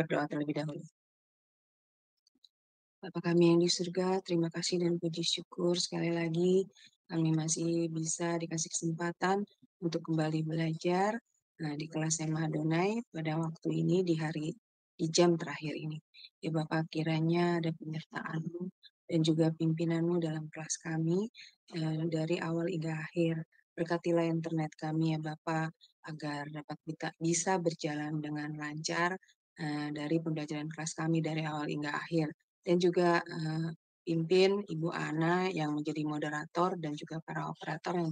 berdoa terlebih dahulu. Bapa kami yang di surga, terima kasih dan puji syukur sekali lagi kami masih bisa dikasih kesempatan untuk kembali belajar di kelas Sema Adonai pada waktu ini di jam terakhir ini. Ya Bapak, kiranya ada penyertaan-Mu dan juga pimpinan-Mu dalam kelas kami dari awal hingga akhir. Berkatilah internet kami ya Bapak, agar dapat bisa berjalan dengan lancar dari pembelajaran kelas kami dari awal hingga akhir. Dan juga pimpin Ibu Ana yang menjadi moderator dan juga para operator yang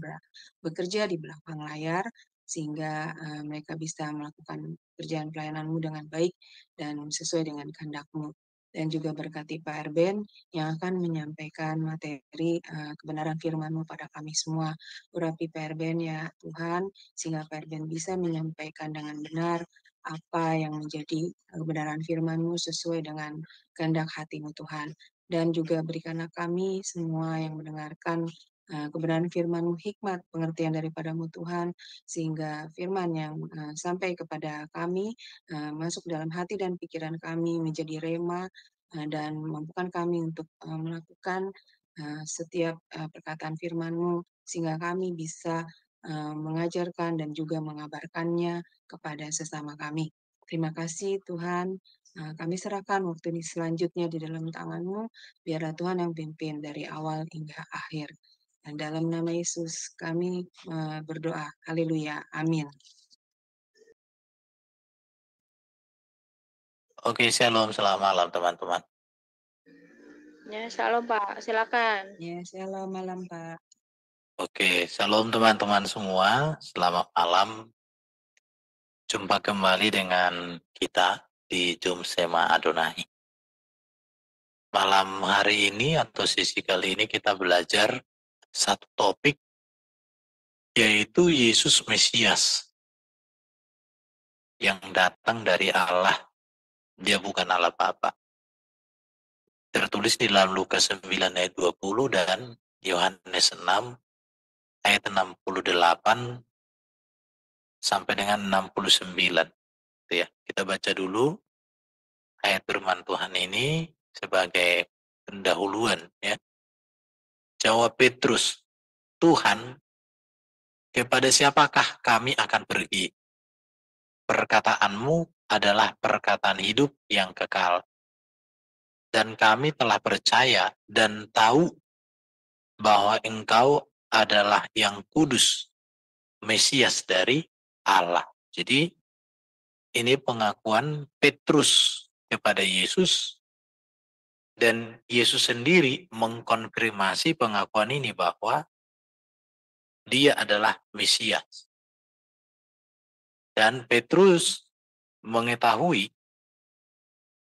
bekerja di belakang layar sehingga mereka bisa melakukan pekerjaan pelayanan-Mu dengan baik dan sesuai dengan kehendak-Mu. Dan juga berkati Pak Erben yang akan menyampaikan materi kebenaran firman-Mu pada kami semua. Urapi Pak Erben ya Tuhan, sehingga Pak Erben bisa menyampaikan dengan benar apa yang menjadi kebenaran firman-Mu sesuai dengan kehendak hati-Mu Tuhan. Dan juga berikanlah kami semua yang mendengarkan kebenaran firman-Mu hikmat, pengertian daripada-Mu Tuhan, sehingga firman yang sampai kepada kami masuk dalam hati dan pikiran kami menjadi rema dan mampukan kami untuk melakukan setiap perkataan firman-Mu sehingga kami bisa mengajarkan dan juga mengabarkannya kepada sesama kami. Terima kasih Tuhan. Kami serahkan waktu ini selanjutnya di dalam tangan-Mu, biarlah Tuhan yang pimpin dari awal hingga akhir. Dan dalam nama Yesus kami berdoa. Haleluya. Amin. Oke, shalom, selamat malam teman-teman. Ya, shalom Pak, silakan. Ya, shalom malam Pak. Oke, shalom teman-teman semua, selamat malam. Jumpa kembali dengan kita di Jum Sema Adonai. Malam hari ini atau sesi kali ini kita belajar satu topik, yaitu Yesus Mesias yang datang dari Allah. Dia bukan Allah Bapa. Tertulis di dalam Lukas 9 ayat 20 dan Yohanes 6 ayat 68 sampai dengan 69. Ya, kita baca dulu ayat firman Tuhan ini sebagai pendahuluan ya. Jawab Petrus, Tuhan, kepada siapakah kami akan pergi? Perkataanmu adalah perkataan hidup yang kekal. Dan kami telah percaya dan tahu bahwa Engkau adalah yang kudus, Mesias dari Allah. Jadi ini pengakuan Petrus kepada Yesus, dan Yesus sendiri mengkonfirmasi pengakuan ini bahwa dia adalah Mesias. Dan Petrus mengetahui,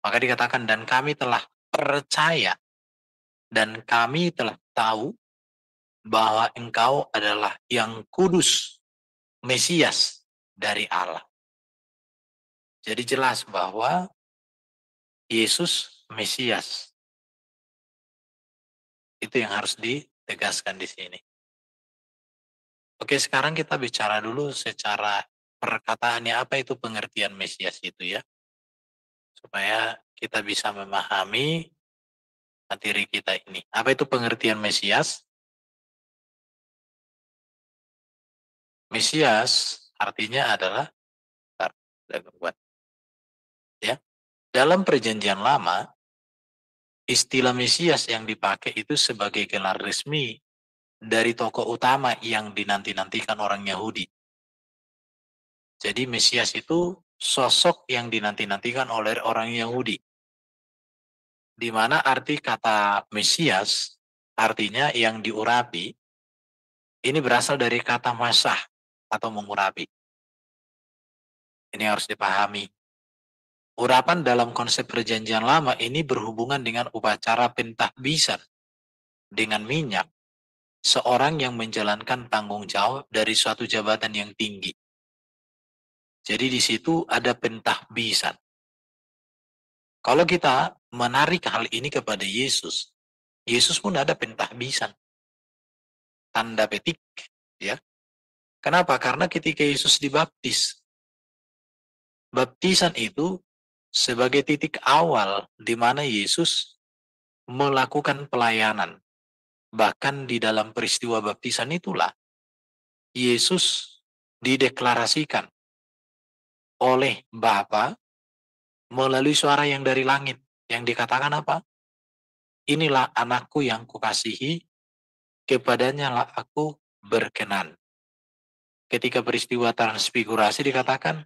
maka dikatakan, dan kami telah percaya dan kami telah tahu bahwa Engkau adalah yang kudus, Mesias dari Allah. Jadi jelas bahwa Yesus Mesias. Itu yang harus ditegaskan di sini. Oke, sekarang kita bicara dulu secara perkataannya, apa itu pengertian Mesias itu ya. Supaya kita bisa memahami materi kita ini. Apa itu pengertian Mesias? Mesias artinya adalah ya. Dalam perjanjian lama, istilah Mesias yang dipakai itu sebagai gelar resmi dari tokoh utama yang dinanti-nantikan orang Yahudi. Jadi Mesias itu sosok yang dinanti-nantikan oleh orang Yahudi. Di mana arti kata Mesias artinya yang diurapi, ini berasal dari kata masah atau mengurapi. Ini harus dipahami. Urapan dalam konsep perjanjian lama ini berhubungan dengan upacara pentahbisan dengan minyak, seorang yang menjalankan tanggung jawab dari suatu jabatan yang tinggi. Jadi di situ ada pentahbisan. Kalau kita menarik hal ini kepada Yesus, Yesus pun ada pentahbisan. Tanda petik, ya. Kenapa? Karena ketika Yesus dibaptis, baptisan itu sebagai titik awal di mana Yesus melakukan pelayanan. Bahkan di dalam peristiwa baptisan itulah Yesus dideklarasikan oleh Bapa melalui suara yang dari langit yang dikatakan apa? Inilah anakku yang kukasihi, kepadanya lah aku berkenan. Ketika peristiwa transfigurasi dikatakan,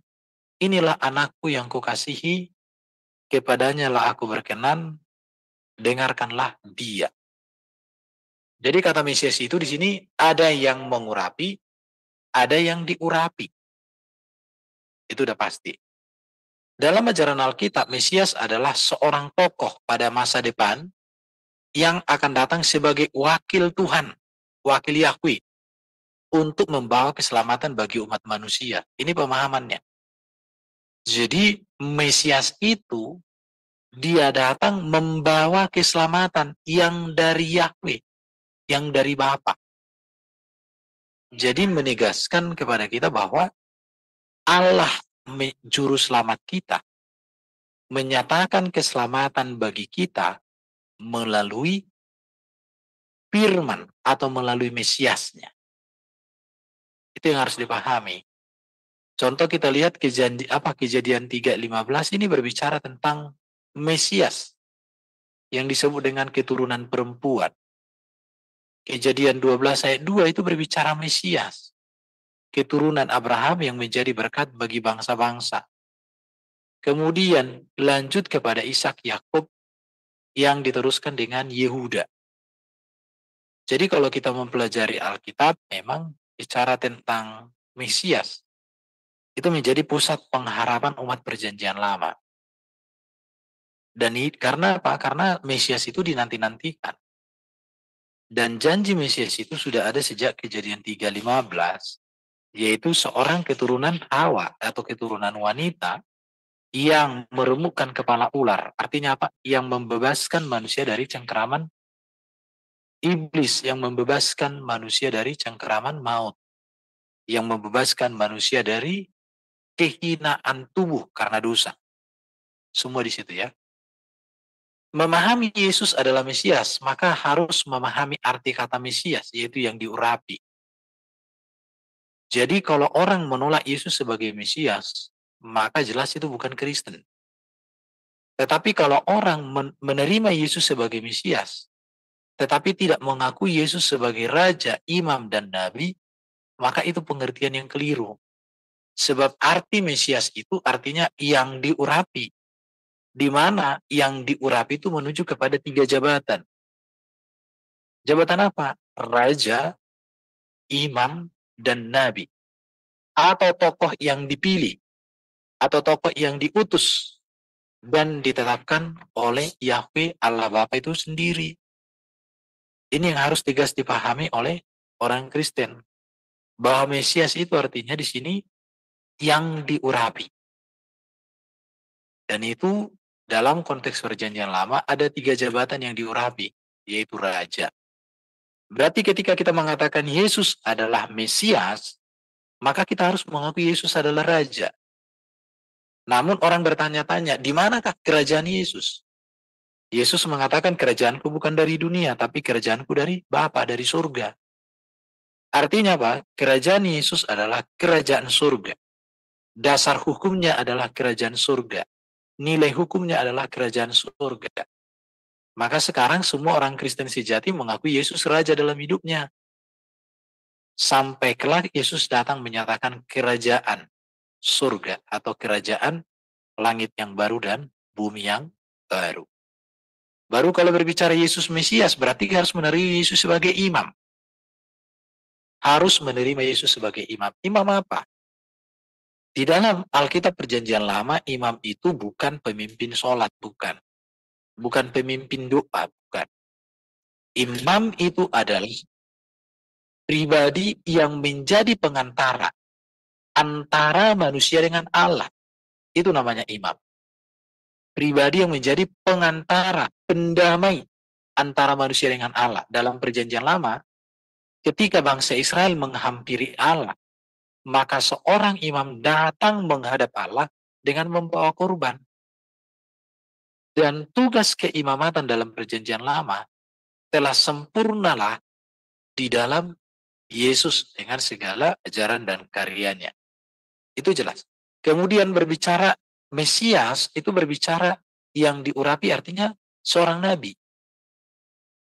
inilah anakku yang kukasihi, kepadanya lah aku berkenan, dengarkanlah dia. Jadi kata Mesias itu di sini ada yang mengurapi, ada yang diurapi. Itu udah pasti. Dalam ajaran Alkitab, Mesias adalah seorang tokoh pada masa depan yang akan datang sebagai wakil Tuhan, wakil Yahweh, untuk membawa keselamatan bagi umat manusia. Ini pemahamannya. Jadi Mesias itu dia datang membawa keselamatan yang dari Yahweh, yang dari Bapa. Jadi menegaskan kepada kita bahwa Allah juru selamat kita menyatakan keselamatan bagi kita melalui firman atau melalui Mesiasnya. Itu yang harus dipahami. Contoh kita lihat Kejadian 3:15 ini berbicara tentang Mesias yang disebut dengan keturunan perempuan. Kejadian 12 ayat 2 itu berbicara Mesias, keturunan Abraham yang menjadi berkat bagi bangsa-bangsa. Kemudian lanjut kepada Ishak Yakub yang diteruskan dengan Yehuda. Jadi kalau kita mempelajari Alkitab, memang bicara tentang Mesias itu menjadi pusat pengharapan umat perjanjian lama. Dan karena apa? Karena Mesias itu dinanti-nantikan. Dan janji Mesias itu sudah ada sejak Kejadian 3:15, yaitu seorang keturunan Hawa atau keturunan wanita yang meremukkan kepala ular. Artinya apa? Yang membebaskan manusia dari cengkeraman iblis, yang membebaskan manusia dari cengkeraman maut, yang membebaskan manusia dari kehinaan tubuh karena dosa. Semua di situ ya. Memahami Yesus adalah Mesias, maka harus memahami arti kata Mesias, yaitu yang diurapi. Jadi kalau orang menolak Yesus sebagai Mesias, maka jelas itu bukan Kristen. Tetapi kalau orang menerima Yesus sebagai Mesias, tetapi tidak mengakui Yesus sebagai Raja, Imam, dan Nabi, maka itu pengertian yang keliru. Sebab arti Mesias itu artinya yang diurapi. Di mana yang diurapi itu menuju kepada 3 jabatan. Jabatan apa? Raja, Imam, dan Nabi. Atau tokoh yang dipilih. Atau tokoh yang diutus. Dan ditetapkan oleh Yahweh Allah Bapa itu sendiri. Ini yang harus tegas dipahami oleh orang Kristen. Bahwa Mesias itu artinya di sini yang diurapi. Dan itu dalam konteks perjanjian lama ada 3 jabatan yang diurapi, yaitu raja. Berarti ketika kita mengatakan Yesus adalah Mesias, maka kita harus mengakui Yesus adalah raja. Namun orang bertanya-tanya, di manakah kerajaan Yesus? Yesus mengatakan kerajaanku bukan dari dunia, tapi kerajaanku dari Bapa, dari surga. Artinya apa? Kerajaan Yesus adalah kerajaan surga. Dasar hukumnya adalah kerajaan surga. Nilai hukumnya adalah kerajaan surga. Maka sekarang semua orang Kristen sejati mengakui Yesus raja dalam hidupnya. Sampai kelak Yesus datang menyatakan kerajaan surga atau kerajaan langit yang baru dan bumi yang baru. Baru kalau berbicara Yesus Mesias berarti harus menerima Yesus sebagai imam. Harus menerima Yesus sebagai imam. Imam apa? Di dalam Alkitab Perjanjian Lama, imam itu bukan pemimpin sholat, bukan. Bukan pemimpin doa, bukan. Imam itu adalah pribadi yang menjadi pengantara antara manusia dengan Allah. Itu namanya imam. Pribadi yang menjadi pengantara, pendamai antara manusia dengan Allah. Dalam Perjanjian Lama, ketika bangsa Israel menghampiri Allah, maka seorang imam datang menghadap Allah dengan membawa korban. Dan tugas keimamatan dalam perjanjian lama telah sempurnalah di dalam Yesus dengan segala ajaran dan karyanya. Itu jelas. Kemudian berbicara Mesias, itu berbicara yang diurapi artinya seorang nabi.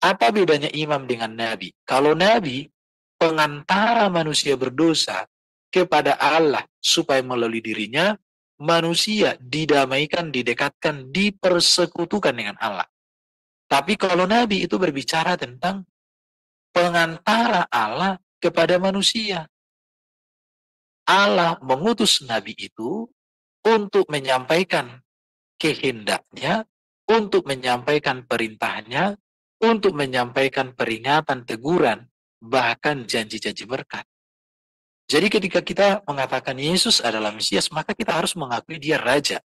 Apa bedanya imam dengan nabi? Kalau nabi, pengantara manusia berdosa kepada Allah supaya melalui dirinya, manusia didamaikan, didekatkan, dipersekutukan dengan Allah. Tapi kalau nabi itu berbicara tentang pengantara Allah kepada manusia. Allah mengutus nabi itu untuk menyampaikan kehendaknya, untuk menyampaikan perintahnya, untuk menyampaikan peringatan, teguran, bahkan janji-janji berkat. Jadi ketika kita mengatakan Yesus adalah Mesias, maka kita harus mengakui dia raja.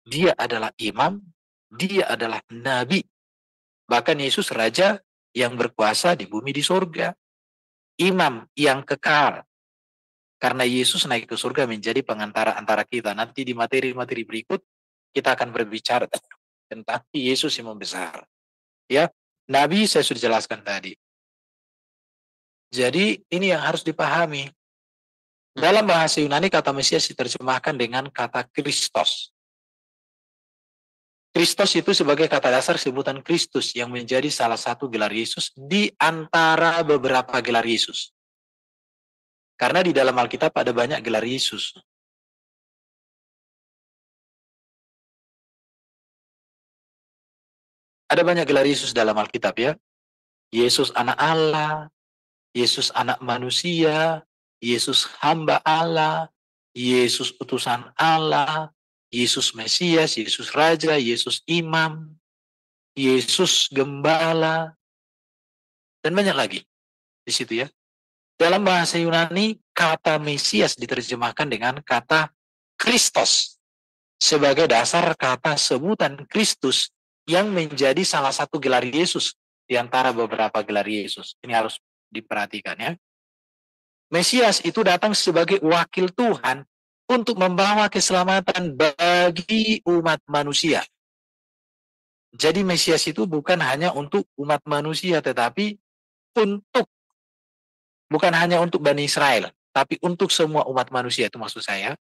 Dia adalah imam, dia adalah nabi. Bahkan Yesus raja yang berkuasa di bumi di surga. Imam yang kekal. Karena Yesus naik ke surga menjadi pengantara antara kita. Nanti di materi-materi berikut, kita akan berbicara tentang Yesus yang membesar. Ya, Nabi saya sudah jelaskan tadi. Jadi ini yang harus dipahami. Dalam bahasa Yunani kata Mesias diterjemahkan dengan kata Kristos. Kristos itu sebagai kata dasar sebutan Kristus yang menjadi salah satu gelar Yesus di antara beberapa gelar Yesus. Karena di dalam Alkitab ada banyak gelar Yesus. Ada banyak gelar Yesus dalam Alkitab ya. Yesus anak Allah, Yesus anak manusia, Yesus hamba Allah, Yesus utusan Allah, Yesus Mesias, Yesus Raja, Yesus Imam, Yesus Gembala, dan banyak lagi di situ ya. Dalam bahasa Yunani, kata Mesias diterjemahkan dengan kata Kristos sebagai dasar kata sebutan Kristus yang menjadi salah satu gelar Yesus di antara beberapa gelar Yesus. Ini harus diperhatikan ya. Mesias itu datang sebagai wakil Tuhan untuk membawa keselamatan bagi umat manusia. Jadi Mesias itu bukan hanya untuk umat manusia, tetapi bukan hanya untuk Bani Israel, tapi untuk semua umat manusia, itu maksud saya.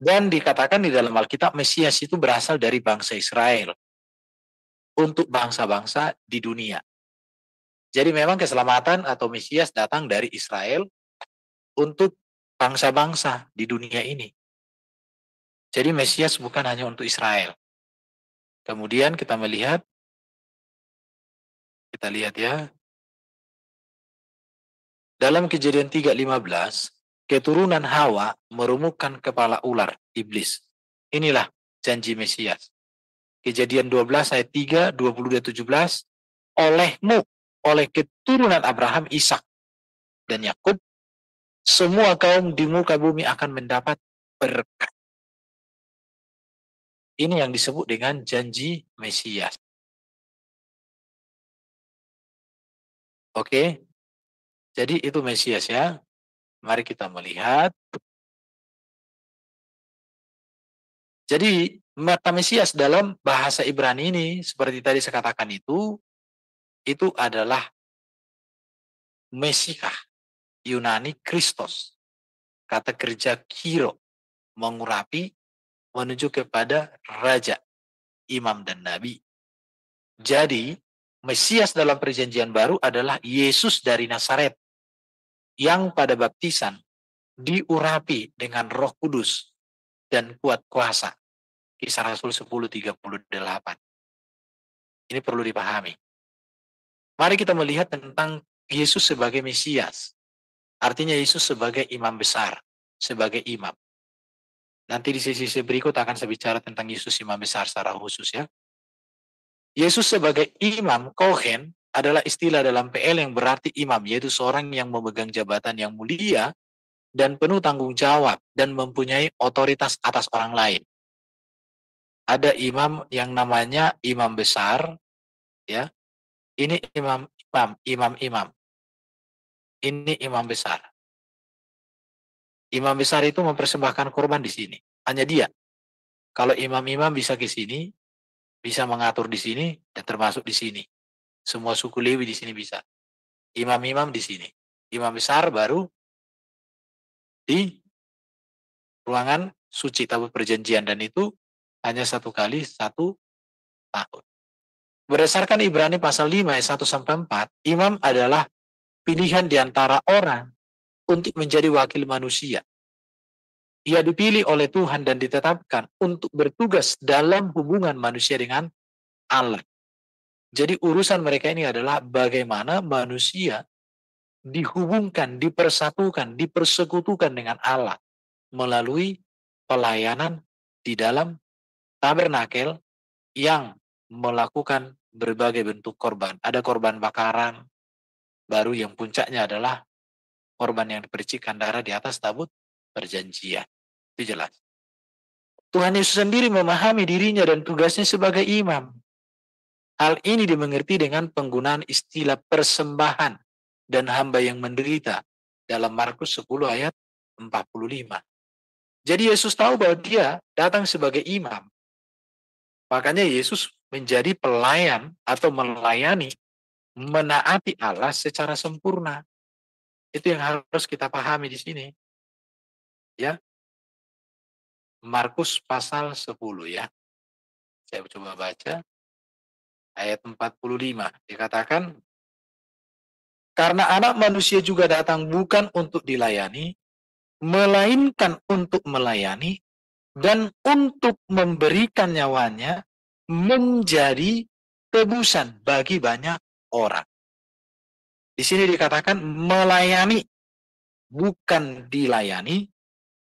Dan dikatakan di dalam Alkitab, Mesias itu berasal dari bangsa Israel untuk bangsa-bangsa di dunia. Jadi memang keselamatan atau Mesias datang dari Israel untuk bangsa-bangsa di dunia ini. Jadi Mesias bukan hanya untuk Israel. Kemudian kita lihat ya. Dalam Kejadian 3:15, keturunan Hawa merumukkan kepala ular, iblis. Inilah janji Mesias. Kejadian 12 ayat 3, 22-17, olehmu, oleh keturunan Abraham, Ishak, dan Yakub, semua kaum di muka bumi akan mendapat berkat. Ini yang disebut dengan janji Mesias. Oke, jadi itu Mesias ya. Mari kita melihat. Jadi kata Mesias dalam bahasa Ibrani ini, seperti tadi saya katakan itu adalah Mesiah, Yunani Kristos. Kata kerja kiro, mengurapi, menuju kepada Raja, Imam dan Nabi. Jadi, Mesias dalam perjanjian baru adalah Yesus dari Nazaret, yang pada baptisan diurapi dengan Roh Kudus dan kuat kuasa. Kisah Rasul 10:38. Ini perlu dipahami. Mari kita melihat tentang Yesus sebagai Mesias. Artinya Yesus sebagai imam besar, sebagai imam. Nanti di sesi berikut akan saya bicara tentang Yesus imam besar secara khusus ya. Yesus sebagai imam, kohen, adalah istilah dalam PL yang berarti imam, yaitu seorang yang memegang jabatan yang mulia dan penuh tanggung jawab dan mempunyai otoritas atas orang lain. Ada imam yang namanya imam besar, ya. Ini imam. Ini imam besar. Imam besar itu mempersembahkan korban di sini. Hanya dia. Kalau imam-imam bisa ke sini, bisa mengatur di sini dan termasuk di sini. Semua suku Lewi di sini bisa. Imam-imam di sini. Imam besar baru di ruangan suci tabut perjanjian, dan itu hanya 1 kali 1 tahun. Berdasarkan Ibrani pasal 5 ayat 1 sampai 4, imam adalah pilihan di antara orang untuk menjadi wakil manusia. Ia dipilih oleh Tuhan dan ditetapkan untuk bertugas dalam hubungan manusia dengan Allah. Jadi urusan mereka ini adalah bagaimana manusia dihubungkan, dipersatukan, dipersekutukan dengan Allah melalui pelayanan di dalam tabernakel yang melakukan berbagai bentuk korban. Ada korban bakaran, baru yang puncaknya adalah korban yang dipercikan darah di atas tabut perjanjian. Itu jelas. Tuhan Yesus sendiri memahami dirinya dan tugasnya sebagai imam. Hal ini dimengerti dengan penggunaan istilah persembahan dan hamba yang menderita dalam Markus 10 ayat 45. Jadi Yesus tahu bahwa dia datang sebagai imam. Makanya Yesus menjadi pelayan atau melayani, menaati Allah secara sempurna. Itu yang harus kita pahami di sini. Ya. Markus pasal 10 ya. Saya coba baca ayat 45. Dikatakan, karena anak manusia juga datang bukan untuk dilayani, melainkan untuk melayani dan untuk memberikan nyawanya menjadi tebusan bagi banyak orang. Di sini dikatakan melayani, bukan dilayani,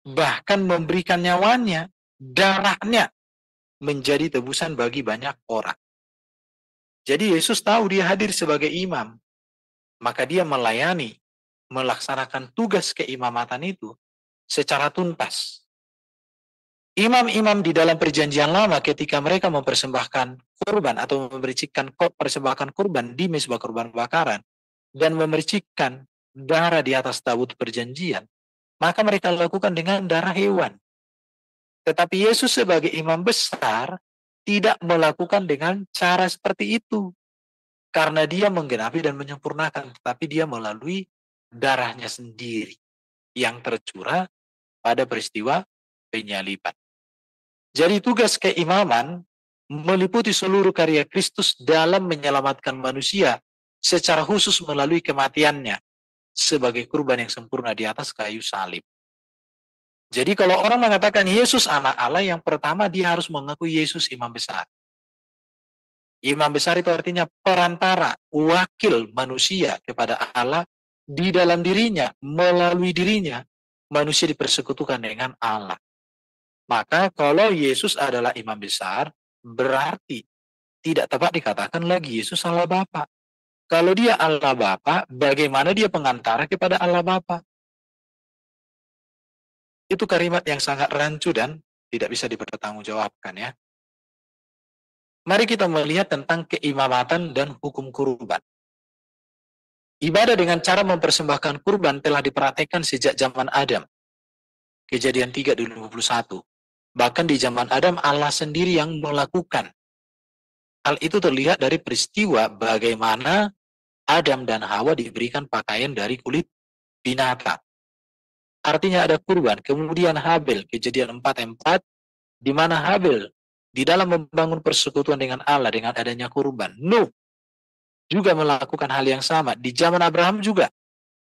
bahkan memberikan nyawanya, darahnya menjadi tebusan bagi banyak orang. Jadi Yesus tahu dia hadir sebagai imam, maka dia melayani, melaksanakan tugas keimamatan itu secara tuntas. Imam-imam di dalam perjanjian lama ketika mereka mempersembahkan kurban atau memercikan persembahkan kurban di mezbah kurban bakaran dan memercikan darah di atas tabut perjanjian, maka mereka lakukan dengan darah hewan. Tetapi Yesus sebagai imam besar tidak melakukan dengan cara seperti itu. Karena dia menggenapi dan menyempurnakan, tetapi dia melalui darahnya sendiri yang tercurah pada peristiwa penyaliban. Jadi tugas keimaman meliputi seluruh karya Kristus dalam menyelamatkan manusia secara khusus melalui kematiannya sebagai kurban yang sempurna di atas kayu salib. Jadi kalau orang mengatakan Yesus anak Allah, yang pertama dia harus mengakui Yesus imam besar. Imam besar itu artinya perantara, wakil manusia kepada Allah di dalam dirinya, melalui dirinya, manusia dipersekutukan dengan Allah. Maka kalau Yesus adalah imam besar, berarti tidak tepat dikatakan lagi Yesus Allah Bapa. Kalau dia Allah Bapa, bagaimana dia pengantara kepada Allah Bapa? Itu kalimat yang sangat rancu dan tidak bisa dipertanggungjawabkan ya. Mari kita melihat tentang keimamatan dan hukum kurban. Ibadah dengan cara mempersembahkan kurban telah dipraktekkan sejak zaman Adam. Kejadian 3:21. Bahkan di zaman Adam Allah sendiri yang melakukan. Hal itu terlihat dari peristiwa bagaimana Adam dan Hawa diberikan pakaian dari kulit binatang. Artinya ada kurban. Kemudian Habel, Kejadian 4:4, di mana Habel di dalam membangun persekutuan dengan Allah dengan adanya kurban. Nuh juga melakukan hal yang sama. Di zaman Abraham juga.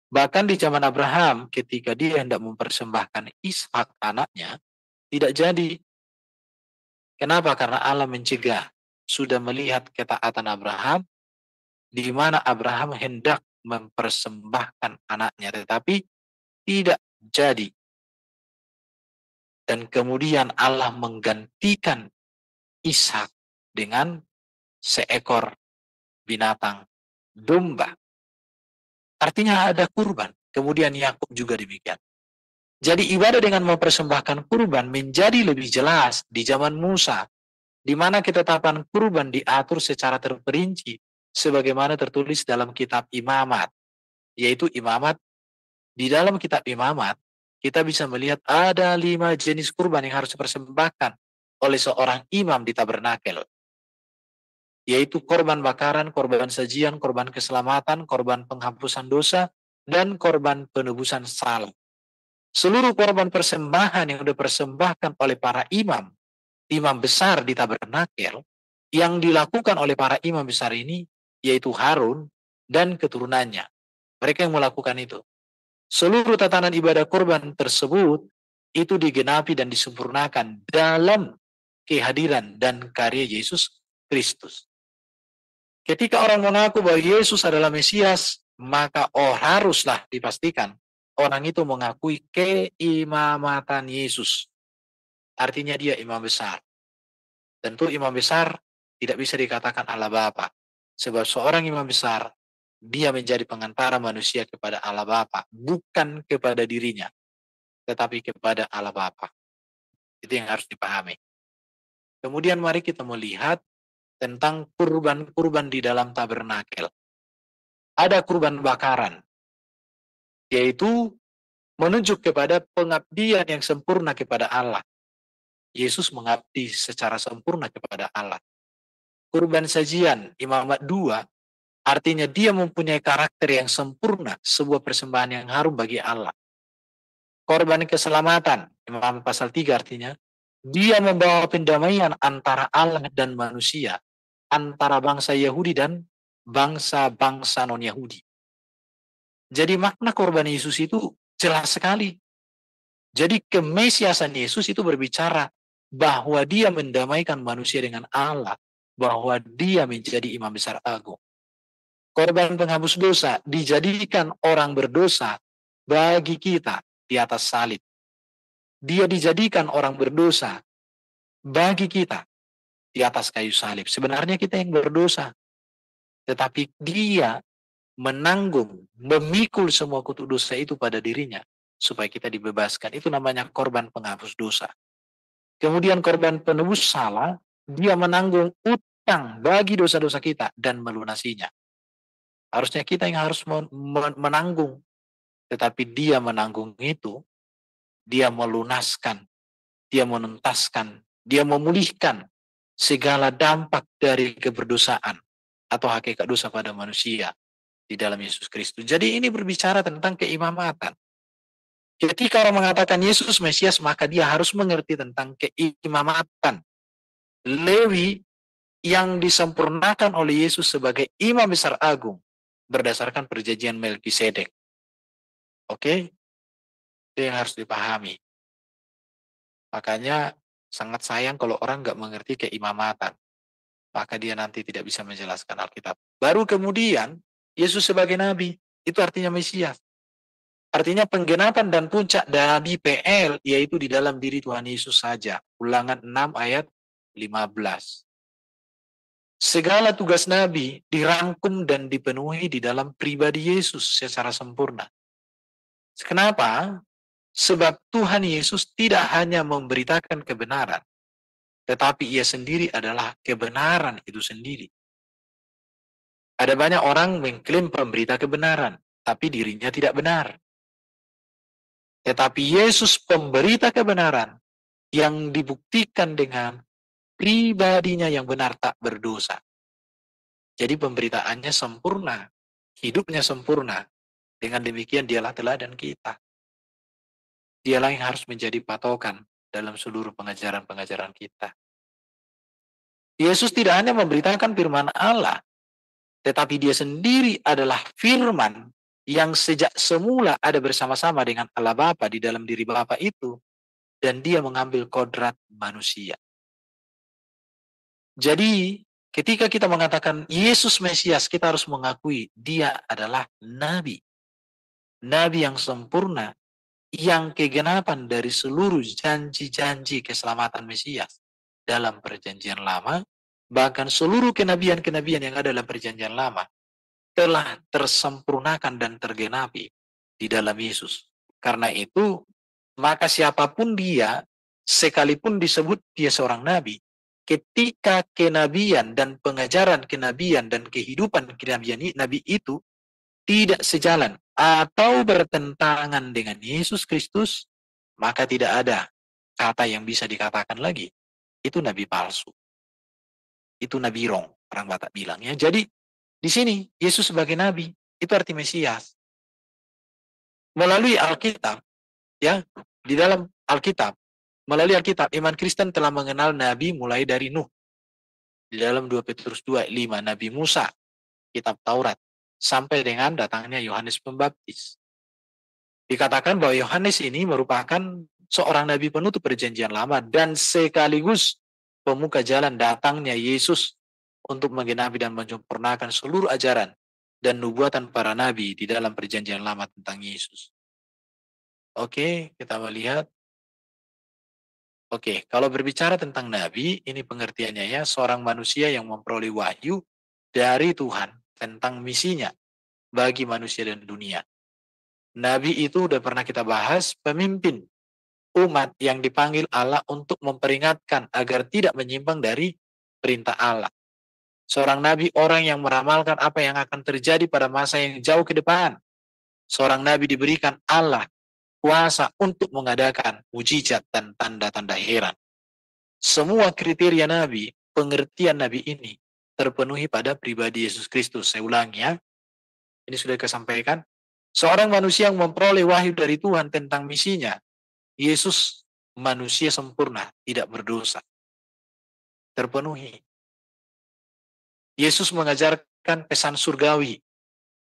Bahkan di zaman Abraham ketika dia hendak mempersembahkan Ishak anaknya, tidak jadi. Kenapa? Karena Allah mencegah. Sudah melihat ketaatan Abraham, di mana Abraham hendak mempersembahkan anaknya, tetapi tidak jadi. Dan kemudian Allah menggantikan Ishak dengan seekor binatang domba. Artinya ada kurban. Kemudian Yakub juga demikian. Jadi ibadah dengan mempersembahkan kurban menjadi lebih jelas di zaman Musa, di mana ketetapan kurban diatur secara terperinci sebagaimana tertulis dalam kitab Imamat, yaitu Imamat. Di dalam kitab Imamat kita bisa melihat ada 5 jenis kurban yang harus dipersembahkan oleh seorang imam di tabernakel. yaitu korban bakaran, korban sajian, korban keselamatan, korban penghapusan dosa, dan korban penebusan salah. Seluruh korban persembahan yang dipersembahkan oleh para imam besar di tabernakel, yang dilakukan oleh para imam besar ini, yaitu Harun dan keturunannya. Mereka yang melakukan itu. Seluruh tatanan ibadah korban tersebut itu digenapi dan disempurnakan dalam kehadiran dan karya Yesus Kristus. Ketika orang mengaku bahwa Yesus adalah Mesias, maka haruslah dipastikan orang itu mengakui keimamatan Yesus. Artinya dia imam besar. Tentu imam besar tidak bisa dikatakan Allah Bapa. Sebab seorang imam besar, dia menjadi pengantara manusia kepada Allah Bapa, bukan kepada dirinya, tetapi kepada Allah Bapa. Itu yang harus dipahami. Kemudian mari kita melihat tentang kurban-kurban di dalam tabernakel. Ada kurban bakaran, yaitu menunjuk kepada pengabdian yang sempurna kepada Allah. Yesus mengabdi secara sempurna kepada Allah. Kurban sajian, Imamat 2, artinya dia mempunyai karakter yang sempurna, sebuah persembahan yang harum bagi Allah. Korban keselamatan, Imamat pasal 3, artinya dia membawa pendamaian antara Allah dan manusia, antara bangsa Yahudi dan bangsa-bangsa non-Yahudi. Jadi makna korban Yesus itu jelas sekali. Jadi kemesiasan Yesus itu berbicara bahwa dia mendamaikan manusia dengan Allah, bahwa dia menjadi imam besar agung. Korban penghapus dosa dijadikan orang berdosa bagi kita di atas salib. Dia dijadikan orang berdosa bagi kita di atas kayu salib. Sebenarnya kita yang berdosa, tetapi dia menanggung, memikul semua kutuk dosa itu pada dirinya supaya kita dibebaskan. Itu namanya korban penghapus dosa. Kemudian korban penebus salah, dia menanggung utang bagi dosa-dosa kita dan melunasinya. Harusnya kita yang harus menanggung, tetapi dia menanggung itu, dia melunaskan, dia menuntaskan, dia memulihkan segala dampak dari keberdosaan atau hakikat dosa pada manusia di dalam Yesus Kristus. Jadi ini berbicara tentang keimamatan. Ketika orang mengatakan Yesus Mesias, maka dia harus mengerti tentang keimamatan. Lewi yang disempurnakan oleh Yesus sebagai imam besar agung berdasarkan perjanjian Melkisedek. Oke? Itu yang harus dipahami. Makanya sangat sayang kalau orang nggak mengerti keimamatan. Maka dia nanti tidak bisa menjelaskan Alkitab. Baru kemudian Yesus sebagai nabi, itu artinya Mesias. Artinya penggenapan dan puncak dari PL, yaitu di dalam diri Tuhan Yesus saja. Ulangan 6 ayat 15. Segala tugas nabi dirangkum dan dipenuhi di dalam pribadi Yesus secara sempurna. Kenapa? Sebab Tuhan Yesus tidak hanya memberitakan kebenaran, tetapi ia sendiri adalah kebenaran itu sendiri. Ada banyak orang mengklaim pemberita kebenaran, tapi dirinya tidak benar. Tetapi Yesus pemberita kebenaran yang dibuktikan dengan pribadinya yang benar tak berdosa. Jadi pemberitaannya sempurna, hidupnya sempurna. Dengan demikian dialah teladan kita. Dialah yang harus menjadi patokan dalam seluruh pengajaran-pengajaran kita. Yesus tidak hanya memberitakan firman Allah, tetapi dia sendiri adalah firman yang sejak semula ada bersama-sama dengan Allah Bapa di dalam diri Bapa itu, dan dia mengambil kodrat manusia. Jadi, ketika kita mengatakan Yesus Mesias, kita harus mengakui dia adalah nabi. Nabi yang sempurna, yang kegenapan dari seluruh janji-janji keselamatan Mesias dalam perjanjian lama, bahkan seluruh kenabian-kenabian yang ada dalam perjanjian lama, telah tersempurnakan dan tergenapi di dalam Yesus. Karena itu, maka siapapun dia, sekalipun disebut dia seorang nabi, ketika kenabian dan pengajaran kenabian dan kehidupan kenabian nabi itu tidak sejalan atau bertentangan dengan Yesus Kristus, maka tidak ada kata yang bisa dikatakan lagi. Itu nabi palsu. Itu nabi wrong. orang Batak bilangnya. Jadi di sini Yesus sebagai nabi itu arti Mesias. Melalui Alkitab, ya, di dalam Alkitab, melalui Alkitab iman Kristen telah mengenal nabi mulai dari Nuh. Di dalam 2 Petrus 2:5 Nabi Musa, kitab Taurat, sampai dengan datangnya Yohanes Pembaptis. Dikatakan bahwa Yohanes ini merupakan seorang nabi penutup perjanjian lama dan sekaligus pemuka jalan datangnya Yesus untuk menggenapi dan menyempurnakan seluruh ajaran dan nubuatan para nabi di dalam perjanjian lama tentang Yesus. Oke, kita melihat. Oke, kalau berbicara tentang nabi, ini pengertiannya ya, seorang manusia yang memperoleh wahyu dari Tuhan tentang misinya bagi manusia dan dunia. Nabi itu udah pernah kita bahas, pemimpin umat yang dipanggil Allah untuk memperingatkan agar tidak menyimpang dari perintah Allah. Seorang nabi orang yang meramalkan apa yang akan terjadi pada masa yang jauh ke depan. Seorang nabi diberikan Allah kuasa untuk mengadakan mujizat dan tanda-tanda heran. Semua kriteria nabi, pengertian nabi ini terpenuhi pada pribadi Yesus Kristus. Saya ulangi ya, ini sudah disampaikan. Seorang manusia yang memperoleh wahyu dari Tuhan tentang misinya. Yesus manusia sempurna, tidak berdosa. Terpenuhi. Yesus mengajarkan pesan surgawi.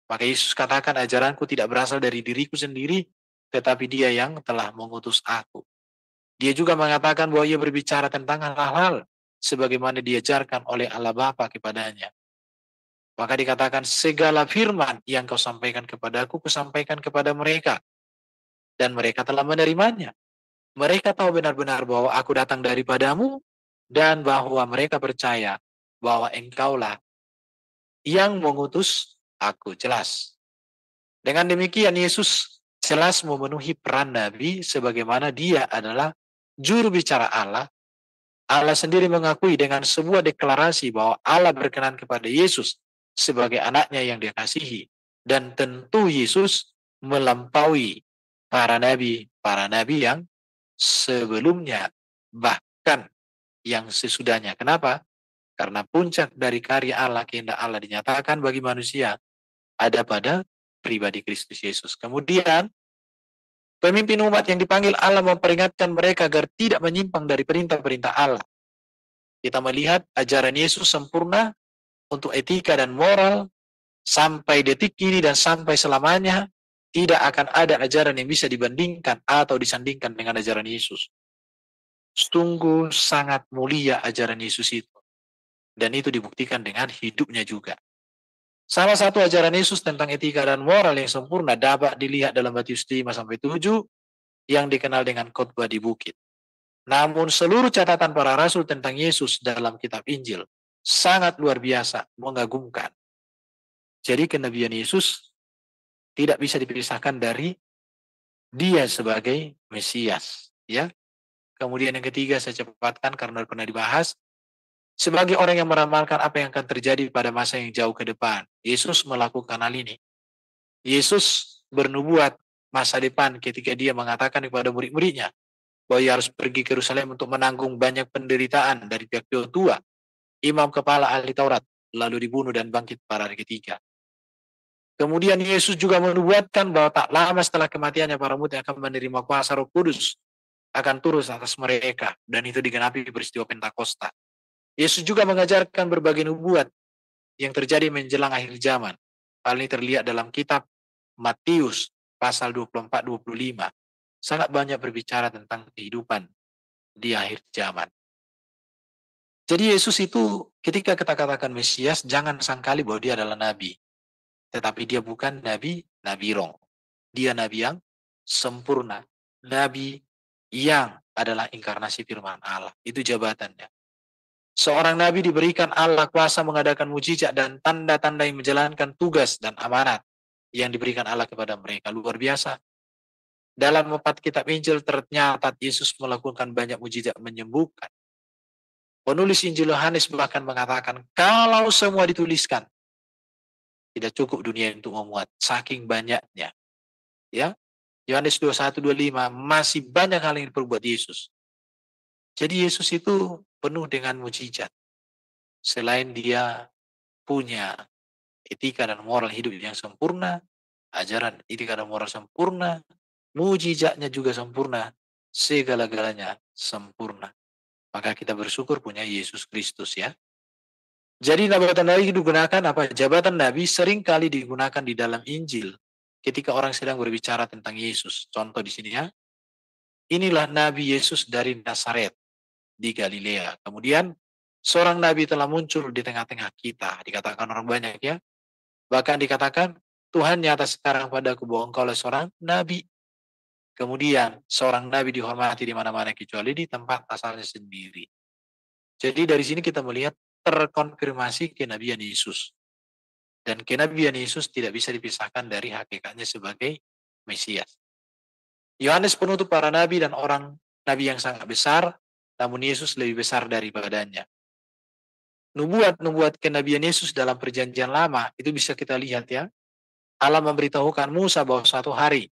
Maka Yesus katakan, ajaranku tidak berasal dari diriku sendiri, tetapi Dia yang telah mengutus aku. Dia juga mengatakan bahwa Ia berbicara tentang hal-hal sebagaimana diajarkan oleh Allah Bapa kepadanya. Maka dikatakan, segala firman yang kau sampaikan kepadaku, kusampaikan kepada mereka. Dan mereka telah menerimanya. Mereka tahu benar-benar bahwa aku datang daripadamu, dan bahwa mereka percaya bahwa engkaulah yang mengutus aku. Jelas. Dengan demikian Yesus jelas memenuhi peran Nabi sebagaimana Dia adalah juru bicara Allah. Allah sendiri mengakui dengan sebuah deklarasi bahwa Allah berkenan kepada Yesus sebagai anaknya yang dikasihi. Dan tentu Yesus melampaui para nabi yang sebelumnya, bahkan yang sesudahnya. Kenapa? Karena puncak dari karya Allah, kehendak Allah dinyatakan bagi manusia ada pada pribadi Kristus Yesus. Kemudian, pemimpin umat yang dipanggil Allah memperingatkan mereka agar tidak menyimpang dari perintah-perintah Allah. Kita melihat ajaran Yesus sempurna untuk etika dan moral sampai detik ini dan sampai selamanya. Tidak akan ada ajaran yang bisa dibandingkan atau disandingkan dengan ajaran Yesus. Sungguh sangat mulia ajaran Yesus itu. Dan itu dibuktikan dengan hidupnya juga. Salah satu ajaran Yesus tentang etika dan moral yang sempurna dapat dilihat dalam Matius 5-7 yang dikenal dengan khotbah di bukit. Namun seluruh catatan para rasul tentang Yesus dalam kitab Injil sangat luar biasa, mengagumkan. Jadi kenabian Yesus tidak bisa dipisahkan dari Dia sebagai Mesias, ya. Kemudian yang ketiga saya cepatkan karena pernah dibahas. Sebagai orang yang meramalkan apa yang akan terjadi pada masa yang jauh ke depan, Yesus melakukan hal ini. Yesus bernubuat masa depan ketika Dia mengatakan kepada murid-muridnya bahwa Ia harus pergi ke Yerusalem untuk menanggung banyak penderitaan dari pihak tua, imam kepala ahli Taurat, lalu dibunuh dan bangkit pada hari ketiga. Kemudian Yesus juga menubuatkan bahwa tak lama setelah kematiannya para murid akan menerima kuasa Roh Kudus akan turun atas mereka, dan itu digenapi di peristiwa Pentakosta. Yesus juga mengajarkan berbagai nubuat yang terjadi menjelang akhir zaman. Hal ini terlihat dalam kitab Matius pasal 24-25. Sangat banyak berbicara tentang kehidupan di akhir zaman. Jadi Yesus itu ketika kita katakan Mesias, jangan sangkali bahwa Dia adalah nabi. Tetapi Dia bukan nabi rong. Dia nabi yang sempurna. Nabi yang adalah inkarnasi firman Allah. Itu jabatannya. Seorang nabi diberikan Allah kuasa mengadakan mujizat dan tanda-tanda yang menjalankan tugas dan amanat yang diberikan Allah kepada mereka. Luar biasa. Dalam 4 kitab Injil ternyata Yesus melakukan banyak mujizat menyembuhkan. Penulis Injil Yohanes bahkan mengatakan, kalau semua dituliskan, tidak cukup dunia untuk memuat, saking banyaknya. Ya, Yohanes 21-25, masih banyak hal yang diperbuat Yesus. Jadi Yesus itu penuh dengan mujizat. Selain Dia punya etika dan moral hidup yang sempurna, ajaran etika dan moral sempurna, mujizatnya juga sempurna, segala-galanya sempurna. Maka kita bersyukur punya Yesus Kristus ya. Jadi jabatan nabi digunakan apa? Jabatan nabi sering kali digunakan di dalam Injil ketika orang sedang berbicara tentang Yesus. Contoh di sini ya. Inilah Nabi Yesus dari Nazaret di Galilea. Kemudian seorang nabi telah muncul di tengah-tengah kita. Dikatakan orang banyak ya. Bahkan dikatakan Tuhan nyata sekarang padaku bahwa engkau adalah seorang nabi. Kemudian seorang nabi dihormati di mana-mana kecuali di tempat asalnya sendiri. Jadi dari sini kita melihat terkonfirmasi kenabian Yesus. Dan kenabian Yesus tidak bisa dipisahkan dari hakikatnya sebagai Mesias. Yohanes penutup para nabi dan orang nabi yang sangat besar, namun Yesus lebih besar daripadanya. Nubuat kenabian Yesus dalam perjanjian lama, itu bisa kita lihat ya. Allah memberitahukan Musa bahwa suatu hari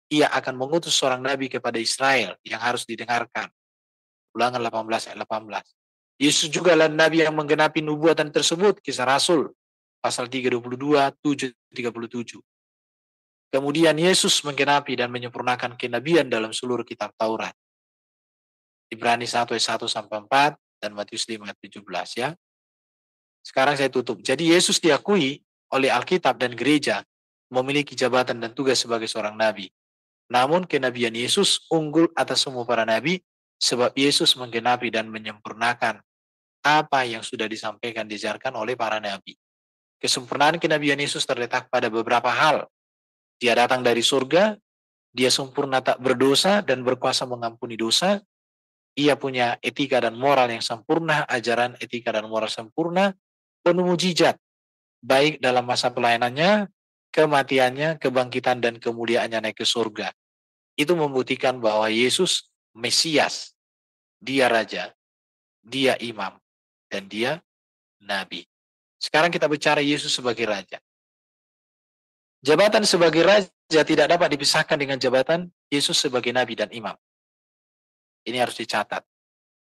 ia akan mengutus seorang nabi kepada Israel yang harus didengarkan. Ulangan 18 ayat 18. Yesus juga adalah nabi yang menggenapi nubuatan tersebut, Kisah Rasul pasal 3:22, 7:37. Kemudian Yesus menggenapi dan menyempurnakan kenabian dalam seluruh kitab Taurat. Ibrani 1 ayat 1 sampai 4 dan Matius 5 ayat 17 ya. Sekarang saya tutup. Jadi Yesus diakui oleh Alkitab dan gereja memiliki jabatan dan tugas sebagai seorang nabi. Namun kenabian Yesus unggul atas semua para nabi sebab Yesus menggenapi dan menyempurnakan apa yang sudah disampaikan diajarkan oleh para nabi. Kesempurnaan kenabian Yesus terletak pada beberapa hal. Dia datang dari surga, dia sempurna tak berdosa dan berkuasa mengampuni dosa. Ia punya etika dan moral yang sempurna, ajaran etika dan moral sempurna, penuh mujizat, baik dalam masa pelayanannya, kematiannya, kebangkitan dan kemuliaannya naik ke surga. Itu membuktikan bahwa Yesus Mesias, dia Raja, dia Imam, dan dia Nabi. Sekarang kita bicara Yesus sebagai Raja. Jabatan sebagai Raja tidak dapat dipisahkan dengan jabatan Yesus sebagai Nabi dan Imam. Ini harus dicatat.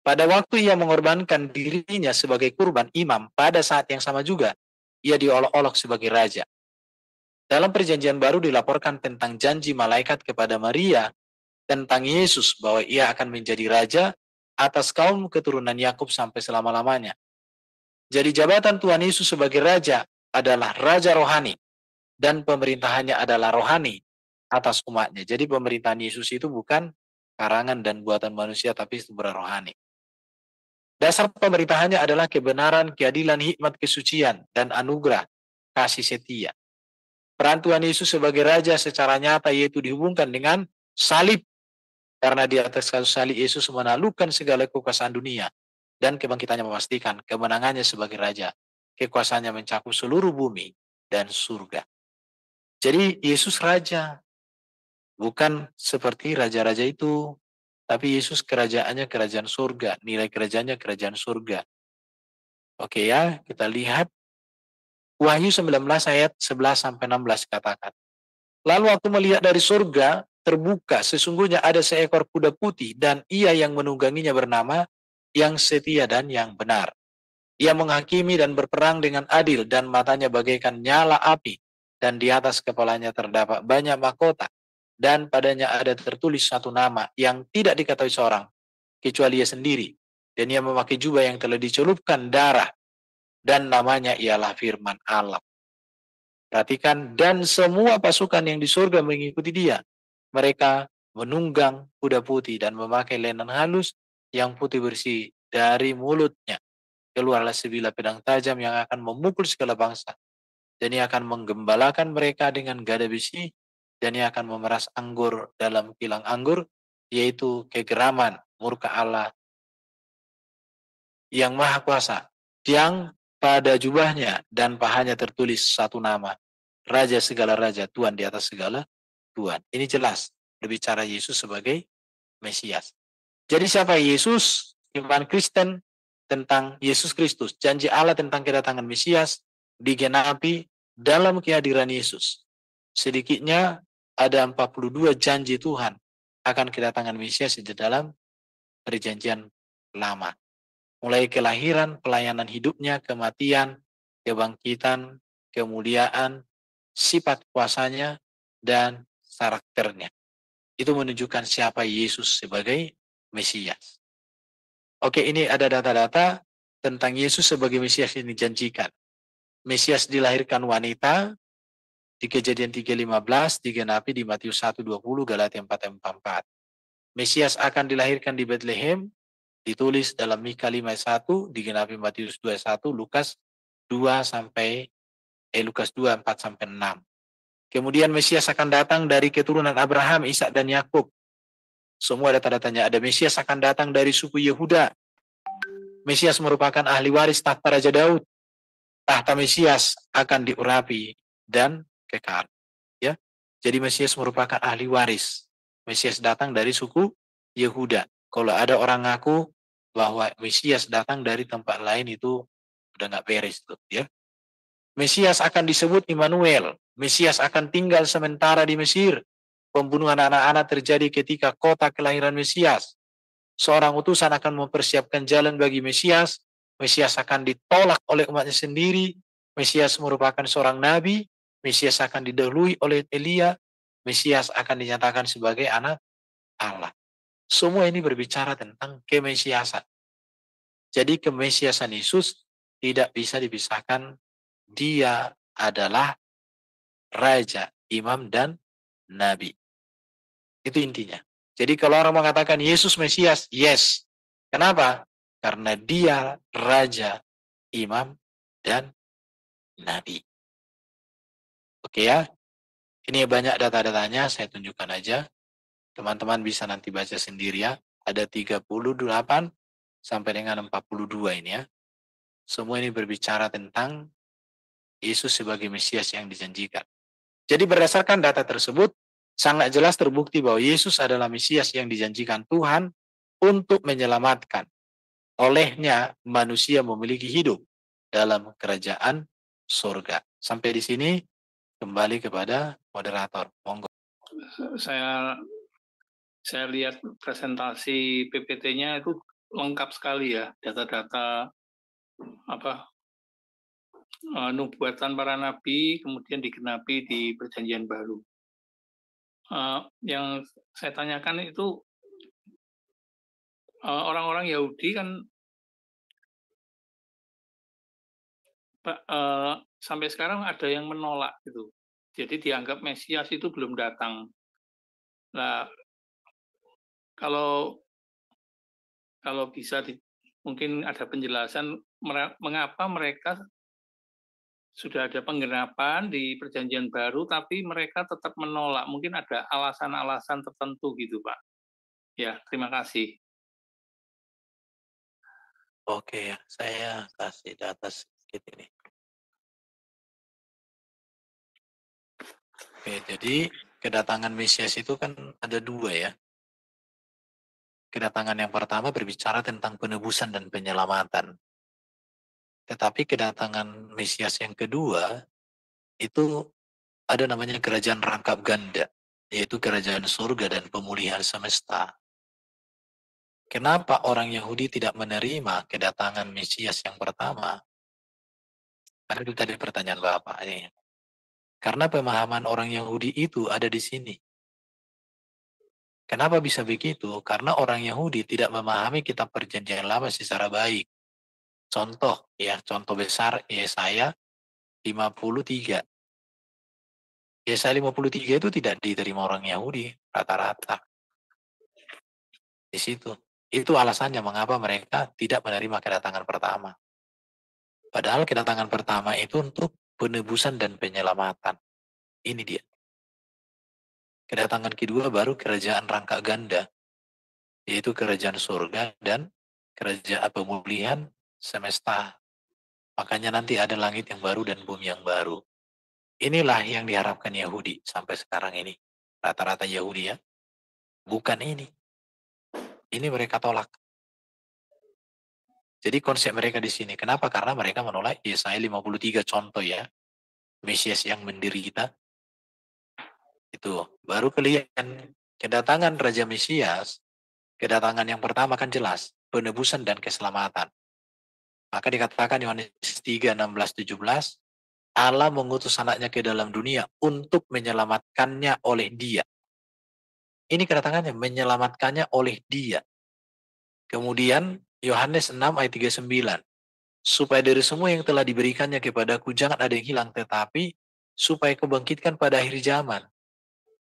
Pada waktu ia mengorbankan dirinya sebagai kurban imam, pada saat yang sama juga, ia diolok-olok sebagai Raja. Dalam perjanjian baru dilaporkan tentang janji malaikat kepada Maria tentang Yesus bahwa ia akan menjadi Raja atas kaum keturunan Yakub sampai selama-lamanya. Jadi jabatan Tuhan Yesus sebagai Raja adalah Raja rohani dan pemerintahannya adalah rohani atas umatnya. Jadi pemerintahan Yesus itu bukan karangan dan buatan manusia tapi sumber rohani. Dasar pemerintahannya adalah kebenaran, keadilan, hikmat, kesucian, dan anugerah, kasih setia. Peran Tuhan Yesus sebagai Raja secara nyata yaitu dihubungkan dengan salib. Karena di atas kayu salib Yesus menaklukkan segala kekuasaan dunia. Dan kebangkitannya memastikan kemenangannya sebagai Raja. Kekuasaannya mencakup seluruh bumi dan surga. Jadi Yesus Raja. Bukan seperti raja-raja itu. Tapi Yesus kerajaannya kerajaan surga. Nilai kerajaannya kerajaan surga. Oke ya, kita lihat. Wahyu 19 ayat 11-16 katakan. Lalu aku melihat dari surga, terbuka sesungguhnya ada seekor kuda putih dan ia yang menungganginya bernama yang setia dan yang benar. Ia menghakimi dan berperang dengan adil dan matanya bagaikan nyala api dan di atas kepalanya terdapat banyak mahkota dan padanya ada tertulis satu nama yang tidak diketahui seorang kecuali ia sendiri dan ia memakai jubah yang telah dicelupkan darah dan namanya ialah Firman Allah. Perhatikan, dan semua pasukan yang di surga mengikuti dia. Mereka menunggang kuda putih dan memakai lenan halus yang putih bersih. Dari mulutnya keluarlah sebilah pedang tajam yang akan memukul segala bangsa. Dan ia akan menggembalakan mereka dengan gada besi. Dan ia akan memeras anggur dalam kilang anggur, yaitu kegeraman murka Allah yang maha kuasa. Yang pada jubahnya dan pahanya tertulis satu nama. Raja segala raja, Tuhan di atas segala Tuhan. Ini jelas berbicara Yesus sebagai Mesias. Jadi siapa Yesus? Iman Kristen tentang Yesus Kristus. Janji Allah tentang kedatangan Mesias digenapi dalam kehadiran Yesus. Sedikitnya ada 42 janji Tuhan akan kedatangan Mesias di dalam perjanjian lama. Mulai kelahiran, pelayanan hidupnya, kematian, kebangkitan, kemuliaan, sifat kuasanya, dan karakternya. Itu menunjukkan siapa Yesus sebagai Mesias. Oke, ini ada data-data tentang Yesus sebagai Mesias yang dijanjikan. Mesias dilahirkan wanita, di Kejadian 3:15, digenapi di Matius 1:20, Galatia 4:44. Mesias akan dilahirkan di Bethlehem, ditulis dalam Mika 5:1, digenapi Matius 2:1, Lukas 2:4-6. Kemudian Mesias akan datang dari keturunan Abraham, Ishak, dan Yakub. Semua data-datanya ada. Mesias akan datang dari suku Yehuda. Mesias merupakan ahli waris tahta Raja Daud. Tahta Mesias akan diurapi dan kekal. Ya, jadi Mesias merupakan ahli waris. Mesias datang dari suku Yehuda. Kalau ada orang ngaku bahwa Mesias datang dari tempat lain, itu udah nggak beres tuh, ya. Mesias akan disebut Immanuel. Mesias akan tinggal sementara di Mesir. Pembunuhan anak-anak terjadi ketika kota kelahiran Mesias. Seorang utusan akan mempersiapkan jalan bagi Mesias. Mesias akan ditolak oleh umatnya sendiri. Mesias merupakan seorang nabi. Mesias akan didahului oleh Elia. Mesias akan dinyatakan sebagai anak Allah. Semua ini berbicara tentang kemesiasan. Jadi kemesiasan Yesus tidak bisa dipisahkan. Dia adalah raja, imam, dan nabi. Itu intinya. Jadi kalau orang mengatakan Yesus Mesias, yes. Kenapa? Karena dia raja, imam, dan nabi. Oke ya. Ini banyak data-datanya, saya tunjukkan aja. Teman-teman bisa nanti baca sendiri ya. Ada 38 sampai dengan 42 ini ya. Semua ini berbicara tentang Yesus sebagai Mesias yang dijanjikan. Jadi berdasarkan data tersebut, sangat jelas terbukti bahwa Yesus adalah Mesias yang dijanjikan Tuhan untuk menyelamatkan. Olehnya manusia memiliki hidup dalam kerajaan surga. Sampai di sini kembali kepada moderator. Monggo. Saya lihat presentasi PPT-nya itu lengkap sekali ya, data-data nubuatan para nabi kemudian digenapi di Perjanjian Baru. Yang saya tanyakan itu orang-orang Yahudi kan sampai sekarang ada yang menolak gitu. Jadi dianggap Mesias itu belum datang. Nah, kalau bisa mungkin ada penjelasan mengapa mereka sudah ada penggenapan di Perjanjian Baru, tapi mereka tetap menolak. Mungkin ada alasan-alasan tertentu gitu, Pak. Ya, terima kasih. Oke ya, saya kasih data sedikit ini. Oke, jadi kedatangan Mesias itu kan ada dua ya. Kedatangan yang pertama berbicara tentang penebusan dan penyelamatan. Tetapi kedatangan Mesias yang kedua itu ada namanya kerajaan rangkap ganda, yaitu kerajaan surga dan pemulihan semesta. Kenapa orang Yahudi tidak menerima kedatangan Mesias yang pertama? Karena itu tadi pertanyaan Bapak. Karena pemahaman orang Yahudi itu ada di sini. Kenapa bisa begitu? Karena orang Yahudi tidak memahami kitab Perjanjian Lama secara baik. Contoh besar Yesaya 53. Yesaya 53 itu tidak diterima orang Yahudi rata-rata. Di situ. Itu alasannya mengapa mereka tidak menerima kedatangan pertama. Padahal kedatangan pertama itu untuk penebusan dan penyelamatan. Ini dia. Kedatangan kedua baru kerajaan rangka ganda, yaitu kerajaan surga dan kerajaan pemulihan semesta. Makanya nanti ada langit yang baru dan bumi yang baru. Inilah yang diharapkan Yahudi sampai sekarang ini. Rata-rata Yahudi ya. Bukan ini. Ini mereka tolak. Jadi konsep mereka di sini. Kenapa? Karena mereka menolak Yesaya 53 contoh ya. Mesias yang menderita. Itu baru kelihatan kedatangan Raja Mesias. Kedatangan yang pertama kan jelas. Penebusan dan keselamatan. Maka dikatakan Yohanes 3, 16, 17, Allah mengutus anaknya ke dalam dunia untuk menyelamatkannya oleh dia. Ini kedatangannya, menyelamatkannya oleh dia. Kemudian Yohanes 6 ayat 39, supaya dari semua yang telah diberikannya kepadaku jangan ada yang hilang, tetapi supaya kebangkitkan pada akhir zaman.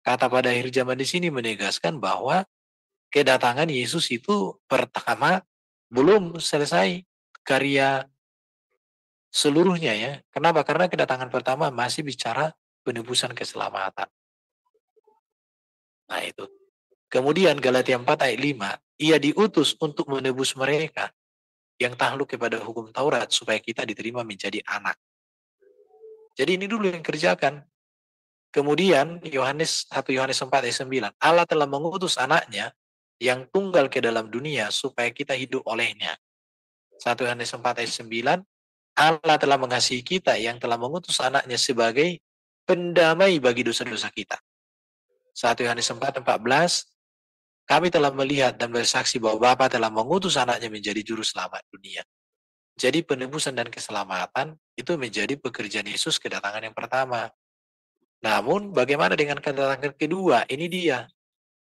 Kata pada akhir zaman di sini menegaskan bahwa kedatangan Yesus itu pertama belum selesai karya seluruhnya ya. Kenapa? Karena kedatangan pertama masih bicara penebusan keselamatan. Nah itu. Kemudian Galatia 4 ayat 5, ia diutus untuk menebus mereka yang takluk kepada hukum Taurat supaya kita diterima menjadi anak. Jadi ini dulu yang kerjakan. Kemudian Yohanes 1 Yohanes 4 ayat 9, Allah telah mengutus anaknya yang tunggal ke dalam dunia supaya kita hidup olehnya. 1 Yohanes 4 ayat 9, Allah telah mengasihi kita yang telah mengutus anaknya sebagai pendamai bagi dosa-dosa kita. 1 Yohanes 4, 14, kami telah melihat dan bersaksi bahwa Bapa telah mengutus anaknya menjadi juru selamat dunia. Jadi penebusan dan keselamatan itu menjadi pekerjaan Yesus kedatangan yang pertama. Namun bagaimana dengan kedatangan kedua? Ini dia.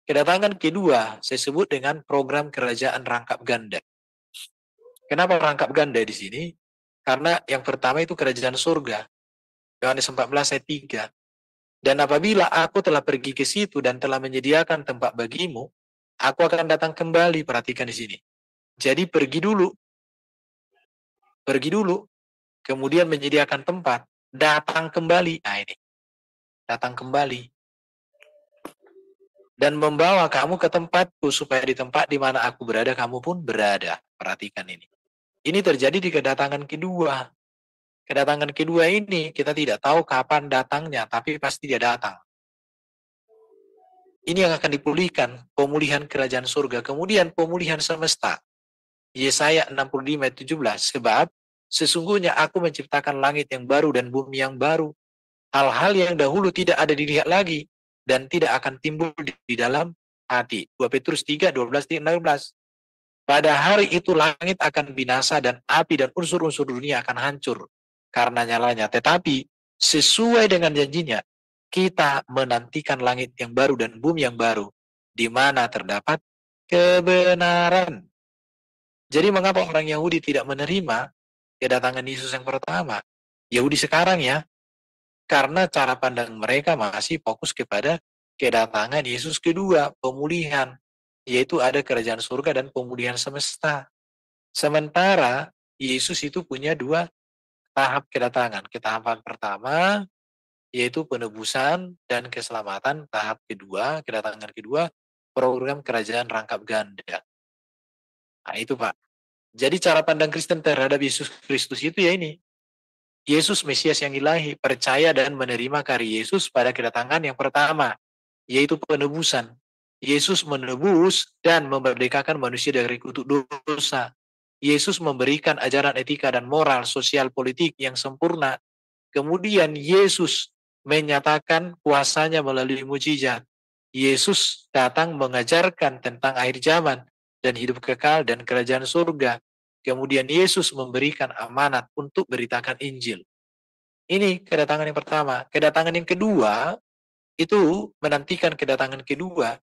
Kedatangan kedua saya sebut dengan program kerajaan rangkap ganda. Kenapa rangkap ganda di sini? Karena yang pertama itu kerajaan surga. Yohanes 14 ayat 3. Dan apabila aku telah pergi ke situ dan telah menyediakan tempat bagimu, aku akan datang kembali. Perhatikan di sini. Jadi pergi dulu, kemudian menyediakan tempat, datang kembali. Nah ini, datang kembali. Dan membawa kamu ke tempatku, supaya di tempat di mana aku berada, kamu pun berada. Perhatikan ini. Ini terjadi di kedatangan kedua. Kedatangan kedua ini, kita tidak tahu kapan datangnya, tapi pasti dia datang. Ini yang akan dipulihkan, pemulihan kerajaan surga. Kemudian pemulihan semesta. Yesaya 65 ayat 17. Sebab sesungguhnya aku menciptakan langit yang baru dan bumi yang baru. Hal-hal yang dahulu tidak ada dilihat lagi dan tidak akan timbul di dalam hati. 2 Petrus 3, 12, 13. Pada hari itu langit akan binasa dan api dan unsur-unsur dunia akan hancur karena nyalanya. Tetapi sesuai dengan janjinya, kita menantikan langit yang baru dan bumi yang baru, di mana terdapat kebenaran. Jadi mengapa orang Yahudi tidak menerima kedatangan Yesus yang pertama? Yahudi sekarang ya, karena cara pandang mereka masih fokus kepada kedatangan Yesus kedua, pemulihan, yaitu ada kerajaan surga dan pemulihan semesta. Sementara Yesus itu punya dua tahap kedatangan. Ketahapan pertama, yaitu penebusan dan keselamatan. Tahap kedua, kedatangan kedua, program kerajaan rangkap ganda. Nah itu Pak. Jadi cara pandang Kristen terhadap Yesus Kristus itu ya ini. Yesus Mesias yang ilahi, percaya dan menerima karya Yesus pada kedatangan yang pertama, yaitu penebusan. Yesus menebus dan memerdekakan manusia dari kutuk dosa. Yesus memberikan ajaran etika dan moral, sosial, politik yang sempurna. Kemudian Yesus menyatakan kuasanya melalui mujizat. Yesus datang mengajarkan tentang akhir zaman dan hidup kekal dan kerajaan surga. Kemudian Yesus memberikan amanat untuk beritakan Injil. Ini kedatangan yang pertama. Kedatangan yang kedua itu menantikan kedatangan kedua,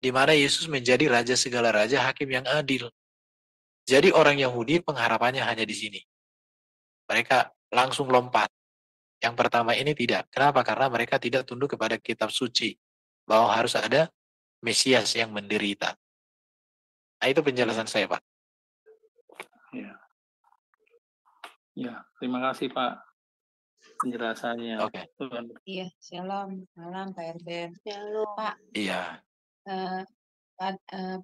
di mana Yesus menjadi Raja segala raja, Hakim yang adil. Jadi orang Yahudi pengharapannya hanya di sini. Mereka langsung lompat. Yang pertama ini tidak. Kenapa? Karena mereka tidak tunduk kepada kitab suci. Bahwa harus ada Mesias yang menderita. Nah itu penjelasan saya Pak. Ya. Ya, terima kasih Pak penjelasannya. Oke. Iya, shalom, malam Pak Erben. Shalom. Pak, Iya.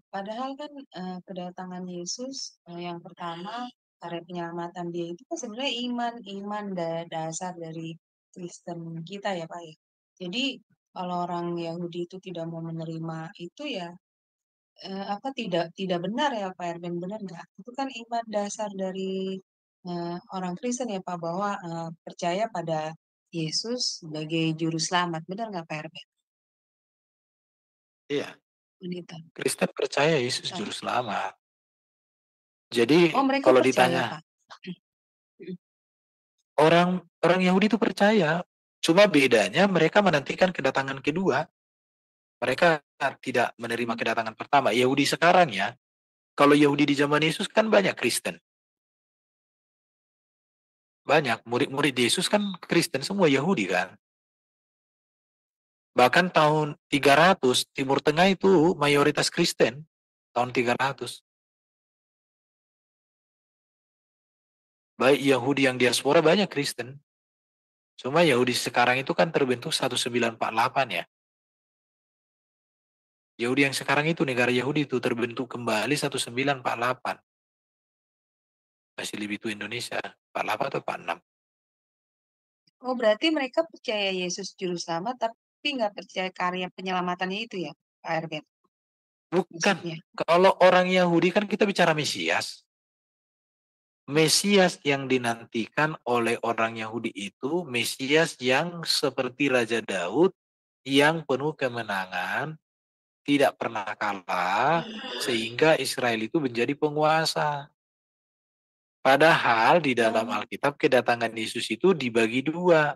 padahal kan kedatangan Yesus yang pertama, karya penyelamatan dia itu kan sebenarnya iman dasar dari Kristen kita ya Pak ya. Jadi kalau orang Yahudi itu tidak mau menerima itu ya tidak benar ya Pak Erben, benar nggak? Itu kan iman dasar dari orang Kristen ya Pak, bahwa percaya pada Yesus sebagai juru selamat, benar nggak Pak Erben? Iya. Wanita. Kristen percaya Yesus juru selamat. Jadi Oh mereka kalau percaya ditanya, Pak? Mhm. Orang Yahudi itu percaya. Cuma bedanya mereka menantikan kedatangan kedua. Mereka tidak menerima kedatangan pertama. Yahudi sekarang ya, kalau Yahudi di zaman Yesus kan banyak Kristen. Banyak murid-murid Yesus kan Kristen semua Yahudi kan. Bahkan tahun 300 Timur Tengah itu mayoritas Kristen. Tahun 300. Baik Yahudi yang diaspora banyak Kristen. Cuma Yahudi sekarang itu kan terbentuk 1948 ya. Yahudi yang sekarang itu, negara Yahudi itu terbentuk kembali 1948. Masih lebih tua Indonesia. 48 atau 46. Oh, berarti mereka percaya Yesus juru selamat, tapi nggak percaya karya penyelamatannya itu ya, Pak Herbert, Bukan. maksudnya? Kalau orang Yahudi kan kita bicara Mesias. Mesias yang dinantikan oleh orang Yahudi itu Mesias yang seperti Raja Daud, yang penuh kemenangan, tidak pernah kalah, sehingga Israel itu menjadi penguasa. Padahal di dalam Oh, Alkitab kedatangan Yesus itu dibagi dua.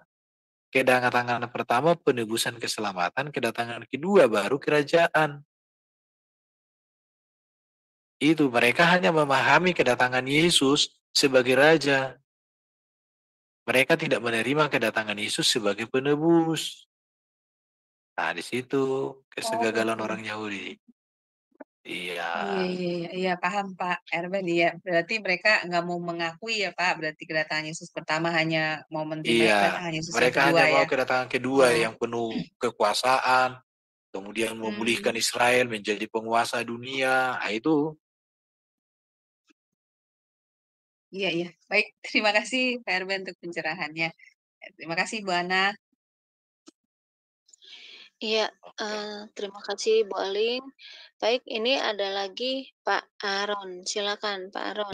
Kedatangan pertama penebusan keselamatan, kedatangan kedua baru kerajaan. Itu mereka hanya memahami kedatangan Yesus sebagai raja. Mereka tidak menerima kedatangan Yesus sebagai penebus. Nah, di situ oh kesegagalan gitu. orang Yahudi. Iya, Iya, iya, iya, iya, paham Pak Herbert. Iya, berarti mereka nggak mau mengakui ya Pak. Berarti kedatangan Yesus pertama hanya mau menerima iya. kedatangan Yesus yang Mereka kedua hanya ya. mau kedatangan kedua Oh, yang penuh kekuasaan, kemudian memulihkan hmm, Israel menjadi penguasa dunia. Nah, itu iya, iya. Baik, terima kasih Pak Herbert untuk pencerahannya. Terima kasih Bu Ana. Iya, oke. terima kasih Bu Aling. Baik, ini ada lagi Pak Aron. Silakan Pak Aron.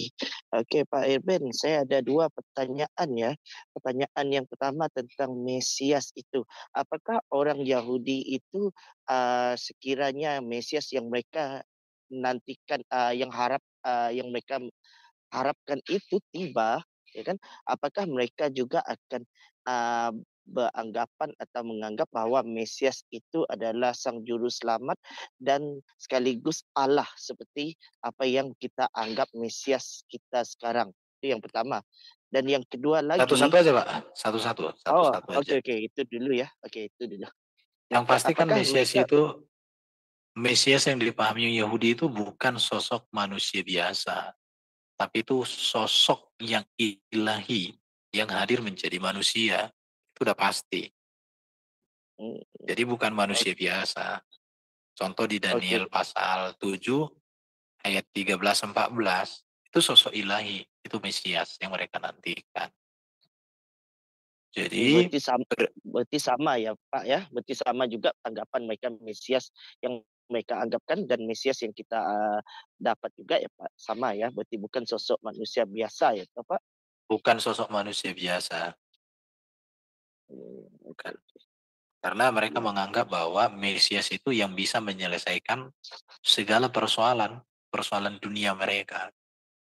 Oke, Pak Irben, saya ada dua pertanyaan ya. Pertanyaan yang pertama tentang Mesias itu. Apakah orang Yahudi itu sekiranya Mesias yang mereka nantikan, yang mereka harapkan itu tiba, ya kan? Apakah mereka juga akan uh, beranggapan atau menganggap bahwa Mesias itu adalah sang juru selamat dan sekaligus Allah seperti apa yang kita anggap Mesias kita sekarang. Itu yang pertama. Dan yang kedua Satu-satu lagi, aja, Pak. Satu-satu, oh satu-satu oke aja. oke itu dulu ya. Oke itu dulu. Yang pasti kan Apakah mereka Mesias yang dipahami Yahudi itu bukan sosok manusia biasa, tapi itu sosok yang ilahi yang hadir menjadi manusia. Itu udah pasti. Hmm, Jadi bukan oke manusia biasa. Contoh di oke. Daniel pasal 7 ayat 13-14 itu sosok ilahi, itu Mesias yang mereka nantikan. Jadi Berarti sama ya Pak ya, berarti sama juga tanggapan mereka Mesias yang mereka anggapkan dan Mesias yang kita dapat juga ya Pak, sama ya, berarti bukan sosok manusia biasa ya toh, Pak? bukan sosok manusia biasa, bukan. Karena mereka Iya. menganggap bahwa Mesias itu yang bisa menyelesaikan segala persoalan, persoalan dunia mereka.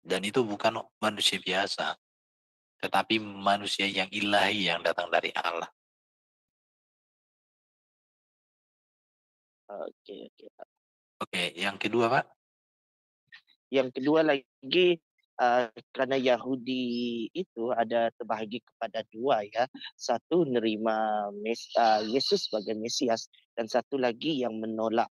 Dan itu bukan manusia biasa, tetapi manusia yang ilahi yang datang dari Allah. Oke oke Pak. Oke, yang kedua Pak. Yang kedua lagi karena Yahudi itu ada terbahagi kepada dua ya, satu menerima Yesus sebagai Mesias dan satu lagi yang menolak.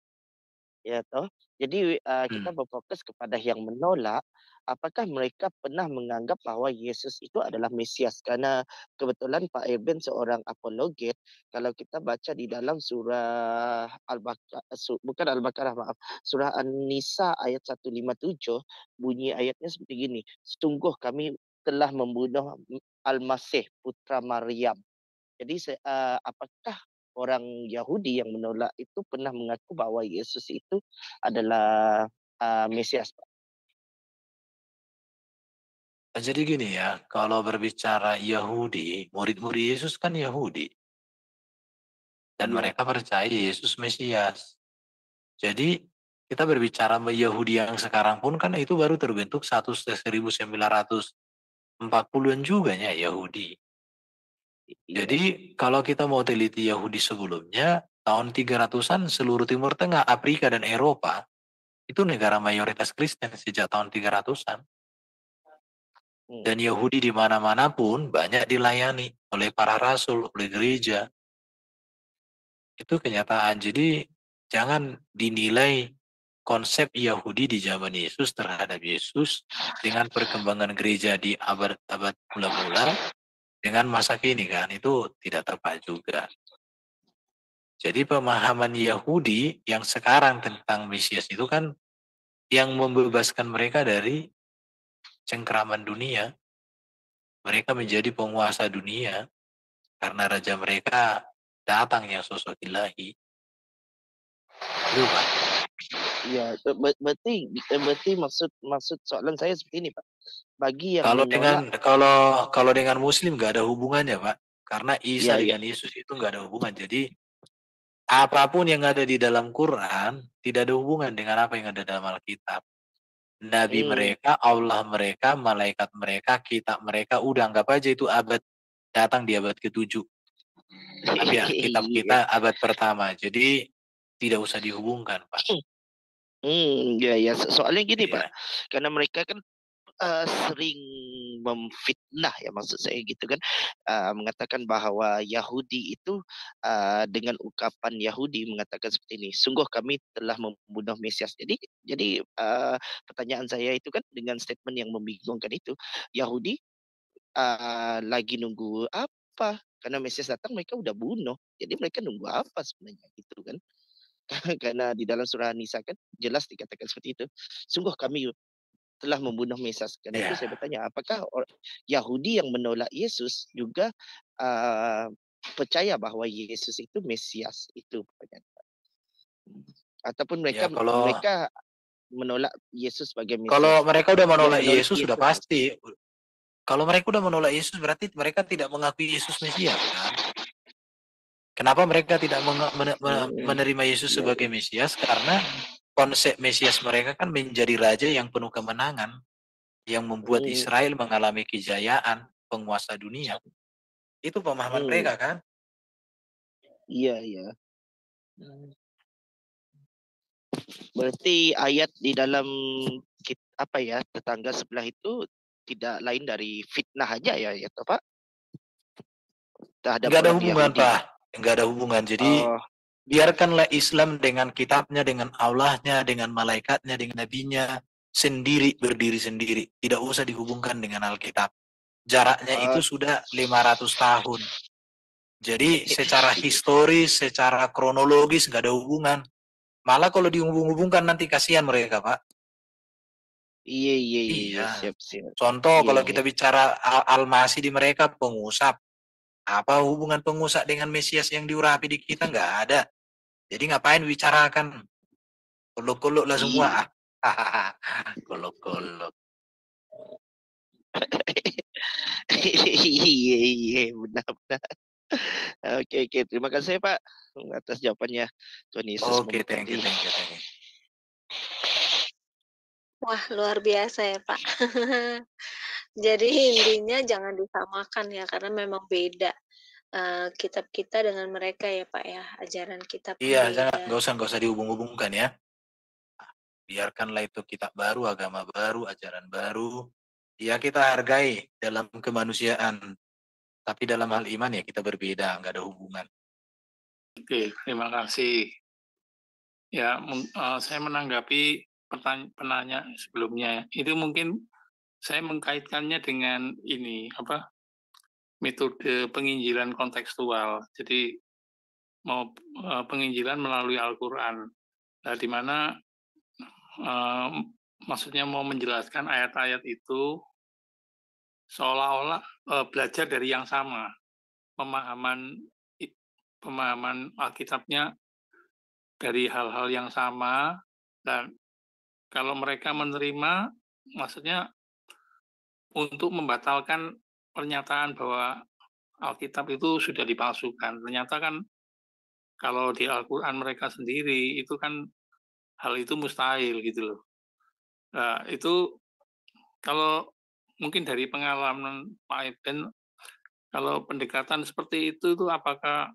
Ya toh. Jadi kita Hmm. berfokus kepada yang menolak, apakah mereka pernah menganggap bahwa Yesus itu adalah Mesias? Karena kebetulan Pak Eben seorang apologet, kalau kita baca di dalam surah bukan Al-Baqarah maaf, surah An-Nisa ayat 157, bunyi ayatnya seperti gini, sungguh kami telah membunuh Al-Masih putra Maryam. Jadi apakah orang Yahudi yang menolak itu pernah mengaku bahwa Yesus itu adalah Mesias, Pak? Jadi gini ya, kalau berbicara Yahudi, murid-murid Yesus kan Yahudi. Dan Iya. mereka percaya Yesus Mesias. Jadi kita berbicara Yahudi yang sekarang pun kan itu baru terbentuk 1900 40-an juga ya Yahudi. Iya. Jadi kalau kita mau teliti Yahudi sebelumnya, tahun 300-an seluruh Timur Tengah, Afrika, dan Eropa, itu negara mayoritas Kristen sejak tahun 300-an. Dan Yahudi di mana-mana pun banyak dilayani oleh para rasul, oleh gereja. Itu kenyataan. Jadi jangan dinilai konsep Yahudi di zaman Yesus terhadap Yesus dengan perkembangan gereja di abad-abad mula-mula dengan masa kini kan, itu tidak tepat juga. Jadi pemahaman Yahudi yang sekarang tentang Mesias itu kan yang membebaskan mereka dari cengkraman dunia. Mereka menjadi penguasa dunia karena raja mereka datang yang sosok ilahi. Itu Pak. Ya, berarti maksud soalan saya seperti ini, Pak. Bagi yang Kalau menolak, dengan kalau dengan Muslim nggak ada hubungannya Pak, karena Isa ya, dengan Yesus itu nggak ada hubungan. Jadi apapun yang ada di dalam Quran tidak ada hubungan dengan apa yang ada dalam Alkitab. Nabi mereka, Allah mereka, malaikat mereka, kitab mereka, udah anggap aja itu abad datang di abad ke-7. Tapi ya kitab kita abad pertama. Jadi tidak usah dihubungkan, Pak. Ya. Soalnya gini, Pak. Iya. Karena mereka kan sering memfitnah ya, maksud saya gitu kan, mengatakan bahwa Yahudi itu dengan ungkapan Yahudi mengatakan seperti ini, sungguh kami telah membunuh Mesias. Jadi pertanyaan saya itu kan dengan statement yang membingungkan itu, Yahudi lagi nunggu apa? Karena Mesias datang mereka udah bunuh. Jadi mereka nunggu apa sebenarnya gitu kan? Karena di dalam surah An-Nisa kan jelas dikatakan seperti itu. Sungguh kami telah membunuh Mesias. Karena itu saya Iya. bertanya, apakah Yahudi yang menolak Yesus juga percaya bahwa Yesus itu Mesias? Itu pertanyaan. Ataupun Ya, mereka menolak Yesus sebagai kalau Mesias. mereka udah Yang menolak menolak Yesus sudah Yesus. pasti. Kalau mereka udah menolak Yesus berarti mereka tidak mengakui Yesus Mesias kan? Kenapa mereka tidak menerima Yesus sebagai Mesias? Karena konsep Mesias mereka kan menjadi raja yang penuh kemenangan, yang membuat Israel mengalami kejayaan, penguasa dunia. Itu pemahaman mereka kan? Iya. Berarti ayat di dalam tetangga sebelah itu tidak lain dari fitnah aja ya Pak? Terhadap Nggak ada orang hubungan, Yahudi. Pak. Nggak ada hubungan. Jadi biarkanlah Islam dengan kitabnya, dengan Allahnya, dengan malaikatnya, dengan nabinya sendiri, berdiri sendiri. Tidak usah dihubungkan dengan Alkitab. Jaraknya itu sudah 500 tahun. Jadi secara historis, secara kronologis nggak ada hubungan. Malah kalau dihubung-hubungkan nanti kasihan mereka, Pak. Iya. Siap. Contoh kalau kita bicara Al-Masih di mereka pengusap. Apa hubungan pengusap dengan Mesias yang diurapi di kita? Nggak ada. Jadi ngapain bicarakan? Kolok-kolok lah semua. Kolok-kolok. Iya, benar. Oke. Terima kasih Pak atas jawabannya. Tuhan Yesus Oke, thank you. Wah, luar biasa ya Pak. Jadi intinya jangan disamakan ya, karena memang beda kitab kita dengan mereka ya Pak ya, ajaran kita pun Iya, beda. nggak usah dihubung-hubungkan ya. Biarkanlah itu kitab baru, agama baru, ajaran baru. Ya kita hargai dalam kemanusiaan. Tapi dalam hal iman ya kita berbeda, nggak ada hubungan. Oke, terima kasih. Ya, saya menanggapi penanya sebelumnya. Itu mungkin saya mengkaitkannya dengan ini metode penginjilan kontekstual. Jadi mau penginjilan melalui Al-Qur'an. Nah, di mana maksudnya mau menjelaskan ayat-ayat itu seolah-olah belajar dari yang sama. Pemahaman Alkitabnya dari hal-hal yang sama, dan kalau mereka menerima, maksudnya untuk membatalkan pernyataan bahwa Alkitab itu sudah dipalsukan. Ternyata kan kalau di Al-Quran mereka sendiri itu kan hal itu mustahil gitu loh. Nah, itu kalau mungkin dari pengalaman Pak Eben, kalau pendekatan seperti itu apakah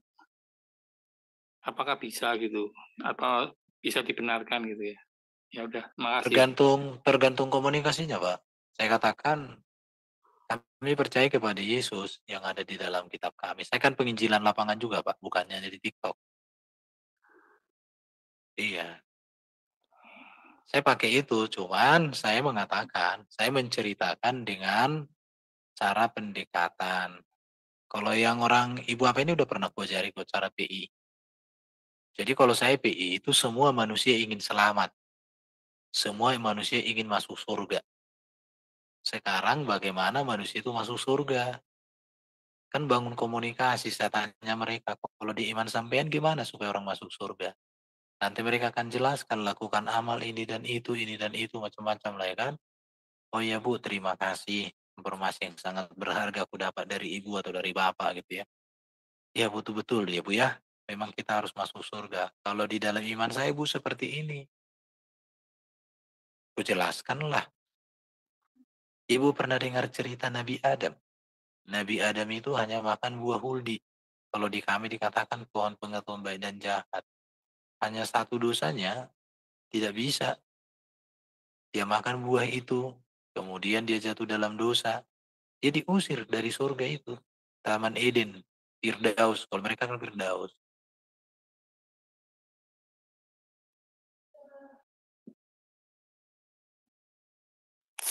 bisa gitu atau bisa dibenarkan gitu ya? Ya udah, makasih. Tergantung komunikasinya, Pak. Saya katakan kami percaya kepada Yesus yang ada di dalam kitab kami. Saya kan penginjilan lapangan juga, Pak, bukannya di TikTok. Iya. Saya pakai itu, cuman saya mengatakan, saya menceritakan dengan cara pendekatan. Kalau yang orang Ibu apa ini udah pernah gue ajari kok cara PI. Jadi kalau saya PI itu semua manusia ingin selamat. Semua manusia ingin masuk surga. Sekarang bagaimana manusia itu masuk surga? Kan bangun komunikasi, saya tanya mereka, kalau di iman sampean gimana supaya orang masuk surga? Nanti mereka akan jelaskan, lakukan amal ini dan itu, macam-macam lah ya kan. Oh ya Bu, terima kasih. Informasi yang sangat berharga aku dapat dari Ibu atau dari Bapak gitu ya. Ya betul-betul ya Bu ya. Memang kita harus masuk surga. Kalau di dalam iman saya Bu seperti ini. Ku jelaskanlah. Ibu pernah dengar cerita Nabi Adam? Nabi Adam itu hanya makan buah huldi. Kalau di kami dikatakan pohon pengetahuan baik dan jahat. Hanya satu dosanya, tidak bisa. Dia makan buah itu, kemudian dia jatuh dalam dosa. Dia diusir dari surga itu. Taman Eden, Firdaus. Kalau mereka kan Firdaus.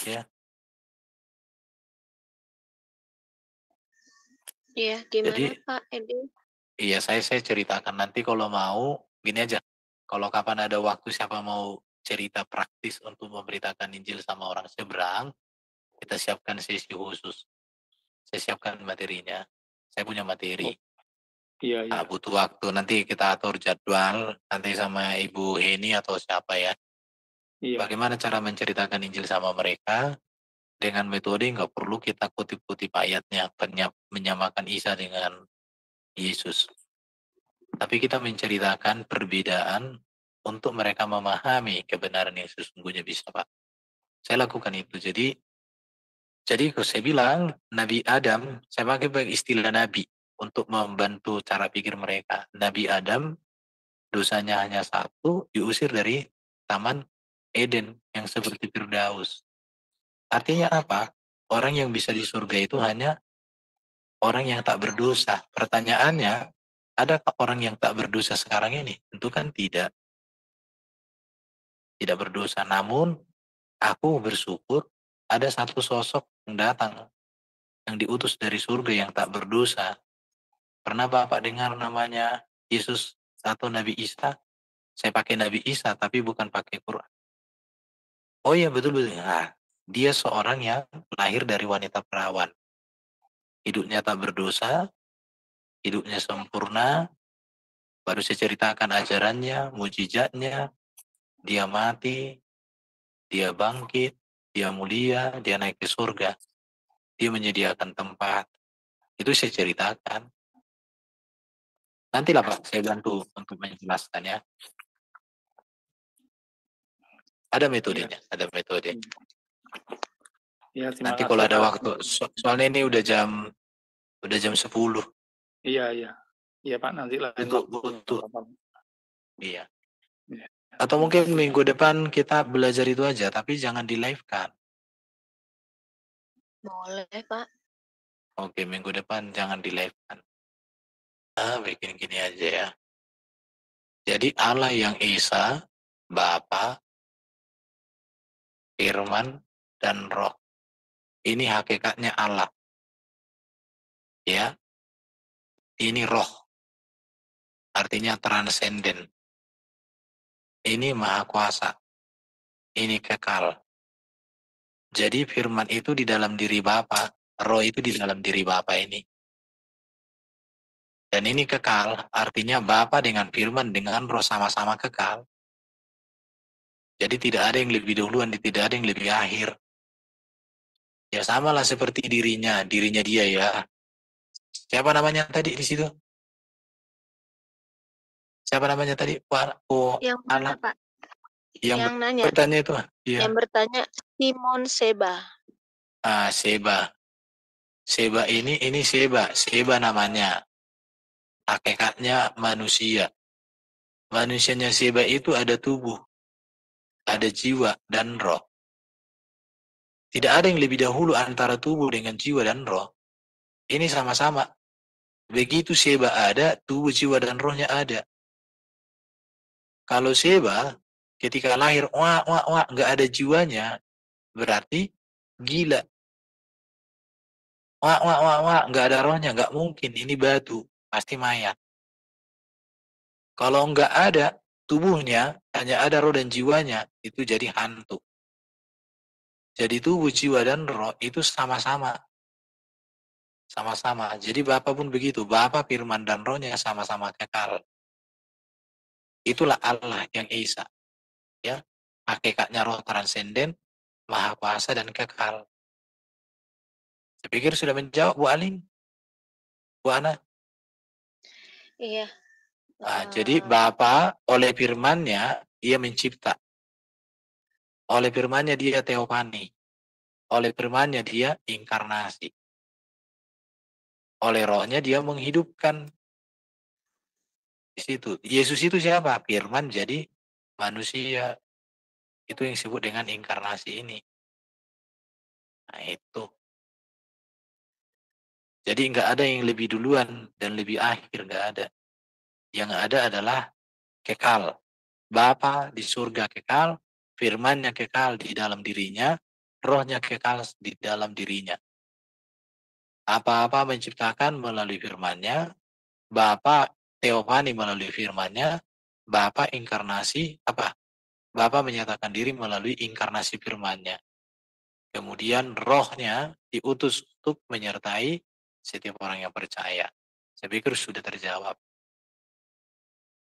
Ya, Iya, gimana jadi Pak Edi? iya saya ceritakan nanti kalau mau gini aja. Kalau kapan ada waktu siapa mau cerita praktis untuk memberitakan Injil sama orang seberang, kita siapkan sesi khusus. Saya siapkan materinya. Saya punya materi. Iya, iya. Nah, butuh waktu. Nanti kita atur jadwal nanti sama Ibu Heni atau siapa ya. Iya. Bagaimana cara menceritakan Injil sama mereka dengan metode nggak perlu kita kutip-kutip ayatnya, menyamakan Isa dengan Yesus. Tapi kita menceritakan perbedaan untuk mereka memahami kebenaran yang sesungguhnya bisa, Pak. Saya lakukan itu. Jadi kalau saya bilang Nabi Adam, saya pakai istilah Nabi untuk membantu cara pikir mereka. Nabi Adam dosanya hanya satu, diusir dari Taman Eden yang seperti Firdaus. Artinya apa? Orang yang bisa di surga itu hanya orang yang tak berdosa. Pertanyaannya, adakah orang yang tak berdosa sekarang ini? Tentu kan tidak. Tidak berdosa. Namun, aku bersyukur ada satu sosok yang datang, yang diutus dari surga yang tak berdosa. Pernah Bapak dengar namanya Yesus atau Nabi Isa? Saya pakai Nabi Isa, tapi bukan pakai Quran. Oh iya, betul-betul. Nah, dia seorang yang lahir dari wanita perawan. Hidupnya tak berdosa, hidupnya sempurna. Baru saya ceritakan ajarannya, mujizatnya. Dia mati, dia bangkit, dia mulia, dia naik ke surga. Dia menyediakan tempat. Itu saya ceritakan. Nantilah Pak, saya bantu untuk menjelaskan ya. Ada metodenya, ada metode. Ya, terima Nanti kasih, kalau ada Pak. waktu, soalnya ini udah jam 10. Iya, iya. Iya, Pak, nanti lain Butuh. Iya. Iya. Atau mungkin minggu depan kita belajar itu aja, tapi jangan di live kan. Boleh Pak. Oke, minggu depan jangan di live kan. Bikin gini aja ya. Jadi Allah yang Esa, Bapa, Firman, dan Roh. Ini hakikatnya Allah. Ya, ini Roh. Artinya transenden. Ini Maha Kuasa. Ini kekal. Jadi Firman itu di dalam diri Bapa, Roh itu di dalam diri Bapa ini. Dan ini kekal, artinya Bapa dengan Firman dengan Roh sama-sama kekal. Jadi tidak ada yang lebih duluan, tidak ada yang lebih akhir. Ya samalah seperti dirinya dia ya. Siapa namanya tadi di situ? Siapa namanya tadi? Yang mana Pak? Yang nanya. bertanya itu. Iya. Yang bertanya Simon Seba. Seba. Seba ini Seba. Seba namanya. Hakikatnya manusia. Manusianya Seba itu ada tubuh, ada jiwa dan roh. Tidak ada yang lebih dahulu antara tubuh dengan jiwa dan roh. Ini sama-sama. Begitu Seba ada, tubuh, jiwa dan rohnya ada. Kalau Seba ketika lahir, nggak ada jiwanya, berarti gila. Nggak ada rohnya, nggak mungkin. Ini batu, pasti mayat. Kalau nggak ada tubuhnya, hanya ada roh dan jiwanya, itu jadi hantu. Jadi tubuh, jiwa, dan roh itu sama-sama. Sama-sama. Jadi Bapa pun begitu. Bapa, firman, dan rohnya sama-sama kekal. Itulah Allah yang Esa. Ya, hakikatnya roh transenden, maha kuasa, dan kekal. Saya pikir sudah menjawab, Bu Alin. Bu Ana. Iya. Jadi Bapa oleh firman-Nya, Dia mencipta. Oleh firman-Nya Dia teofani. Oleh firman-Nya Dia inkarnasi. Oleh rohnya Dia menghidupkan. Di situ. Yesus itu siapa? Firman jadi manusia. Itu yang disebut dengan inkarnasi ini. Nah itu. Jadi nggak ada yang lebih duluan dan lebih akhir, nggak ada. Yang ada adalah kekal. Bapa di surga kekal, firman-Nya kekal di dalam dirinya, rohnya kekal di dalam dirinya. Apa-apa menciptakan melalui firman-Nya, Bapa teofani melalui firman-Nya, Bapa inkarnasi apa? Bapa menyatakan diri melalui inkarnasi firman-Nya. Kemudian rohnya diutus untuk menyertai setiap orang yang percaya. Saya pikir sudah terjawab.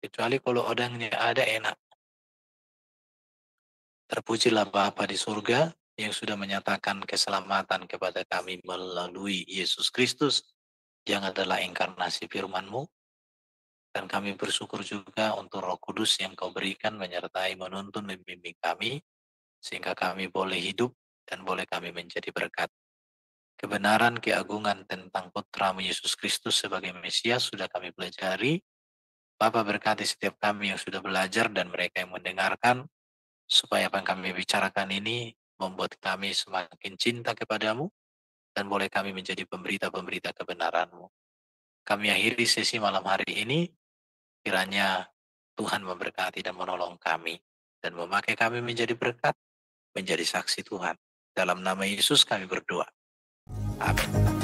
Kecuali kalau orangnya ada enak. Terpujilah Bapa di surga yang sudah menyatakan keselamatan kepada kami melalui Yesus Kristus yang adalah inkarnasi firman-Mu. Dan kami bersyukur juga untuk Roh Kudus yang Kau berikan menyertai menuntun membimbing kami sehingga kami boleh hidup dan boleh kami menjadi berkat. Kebenaran keagungan tentang Putra-Mu Yesus Kristus sebagai Mesias sudah kami pelajari. Bapa berkati setiap kami yang sudah belajar dan mereka yang mendengarkan, supaya apa yang kami bicarakan ini membuat kami semakin cinta kepadamu dan boleh kami menjadi pemberita-pemberita kebenaran-Mu. Kami akhiri sesi malam hari ini, kiranya Tuhan memberkati dan menolong kami dan memakai kami menjadi berkat, menjadi saksi Tuhan. Dalam nama Yesus kami berdoa. Amin.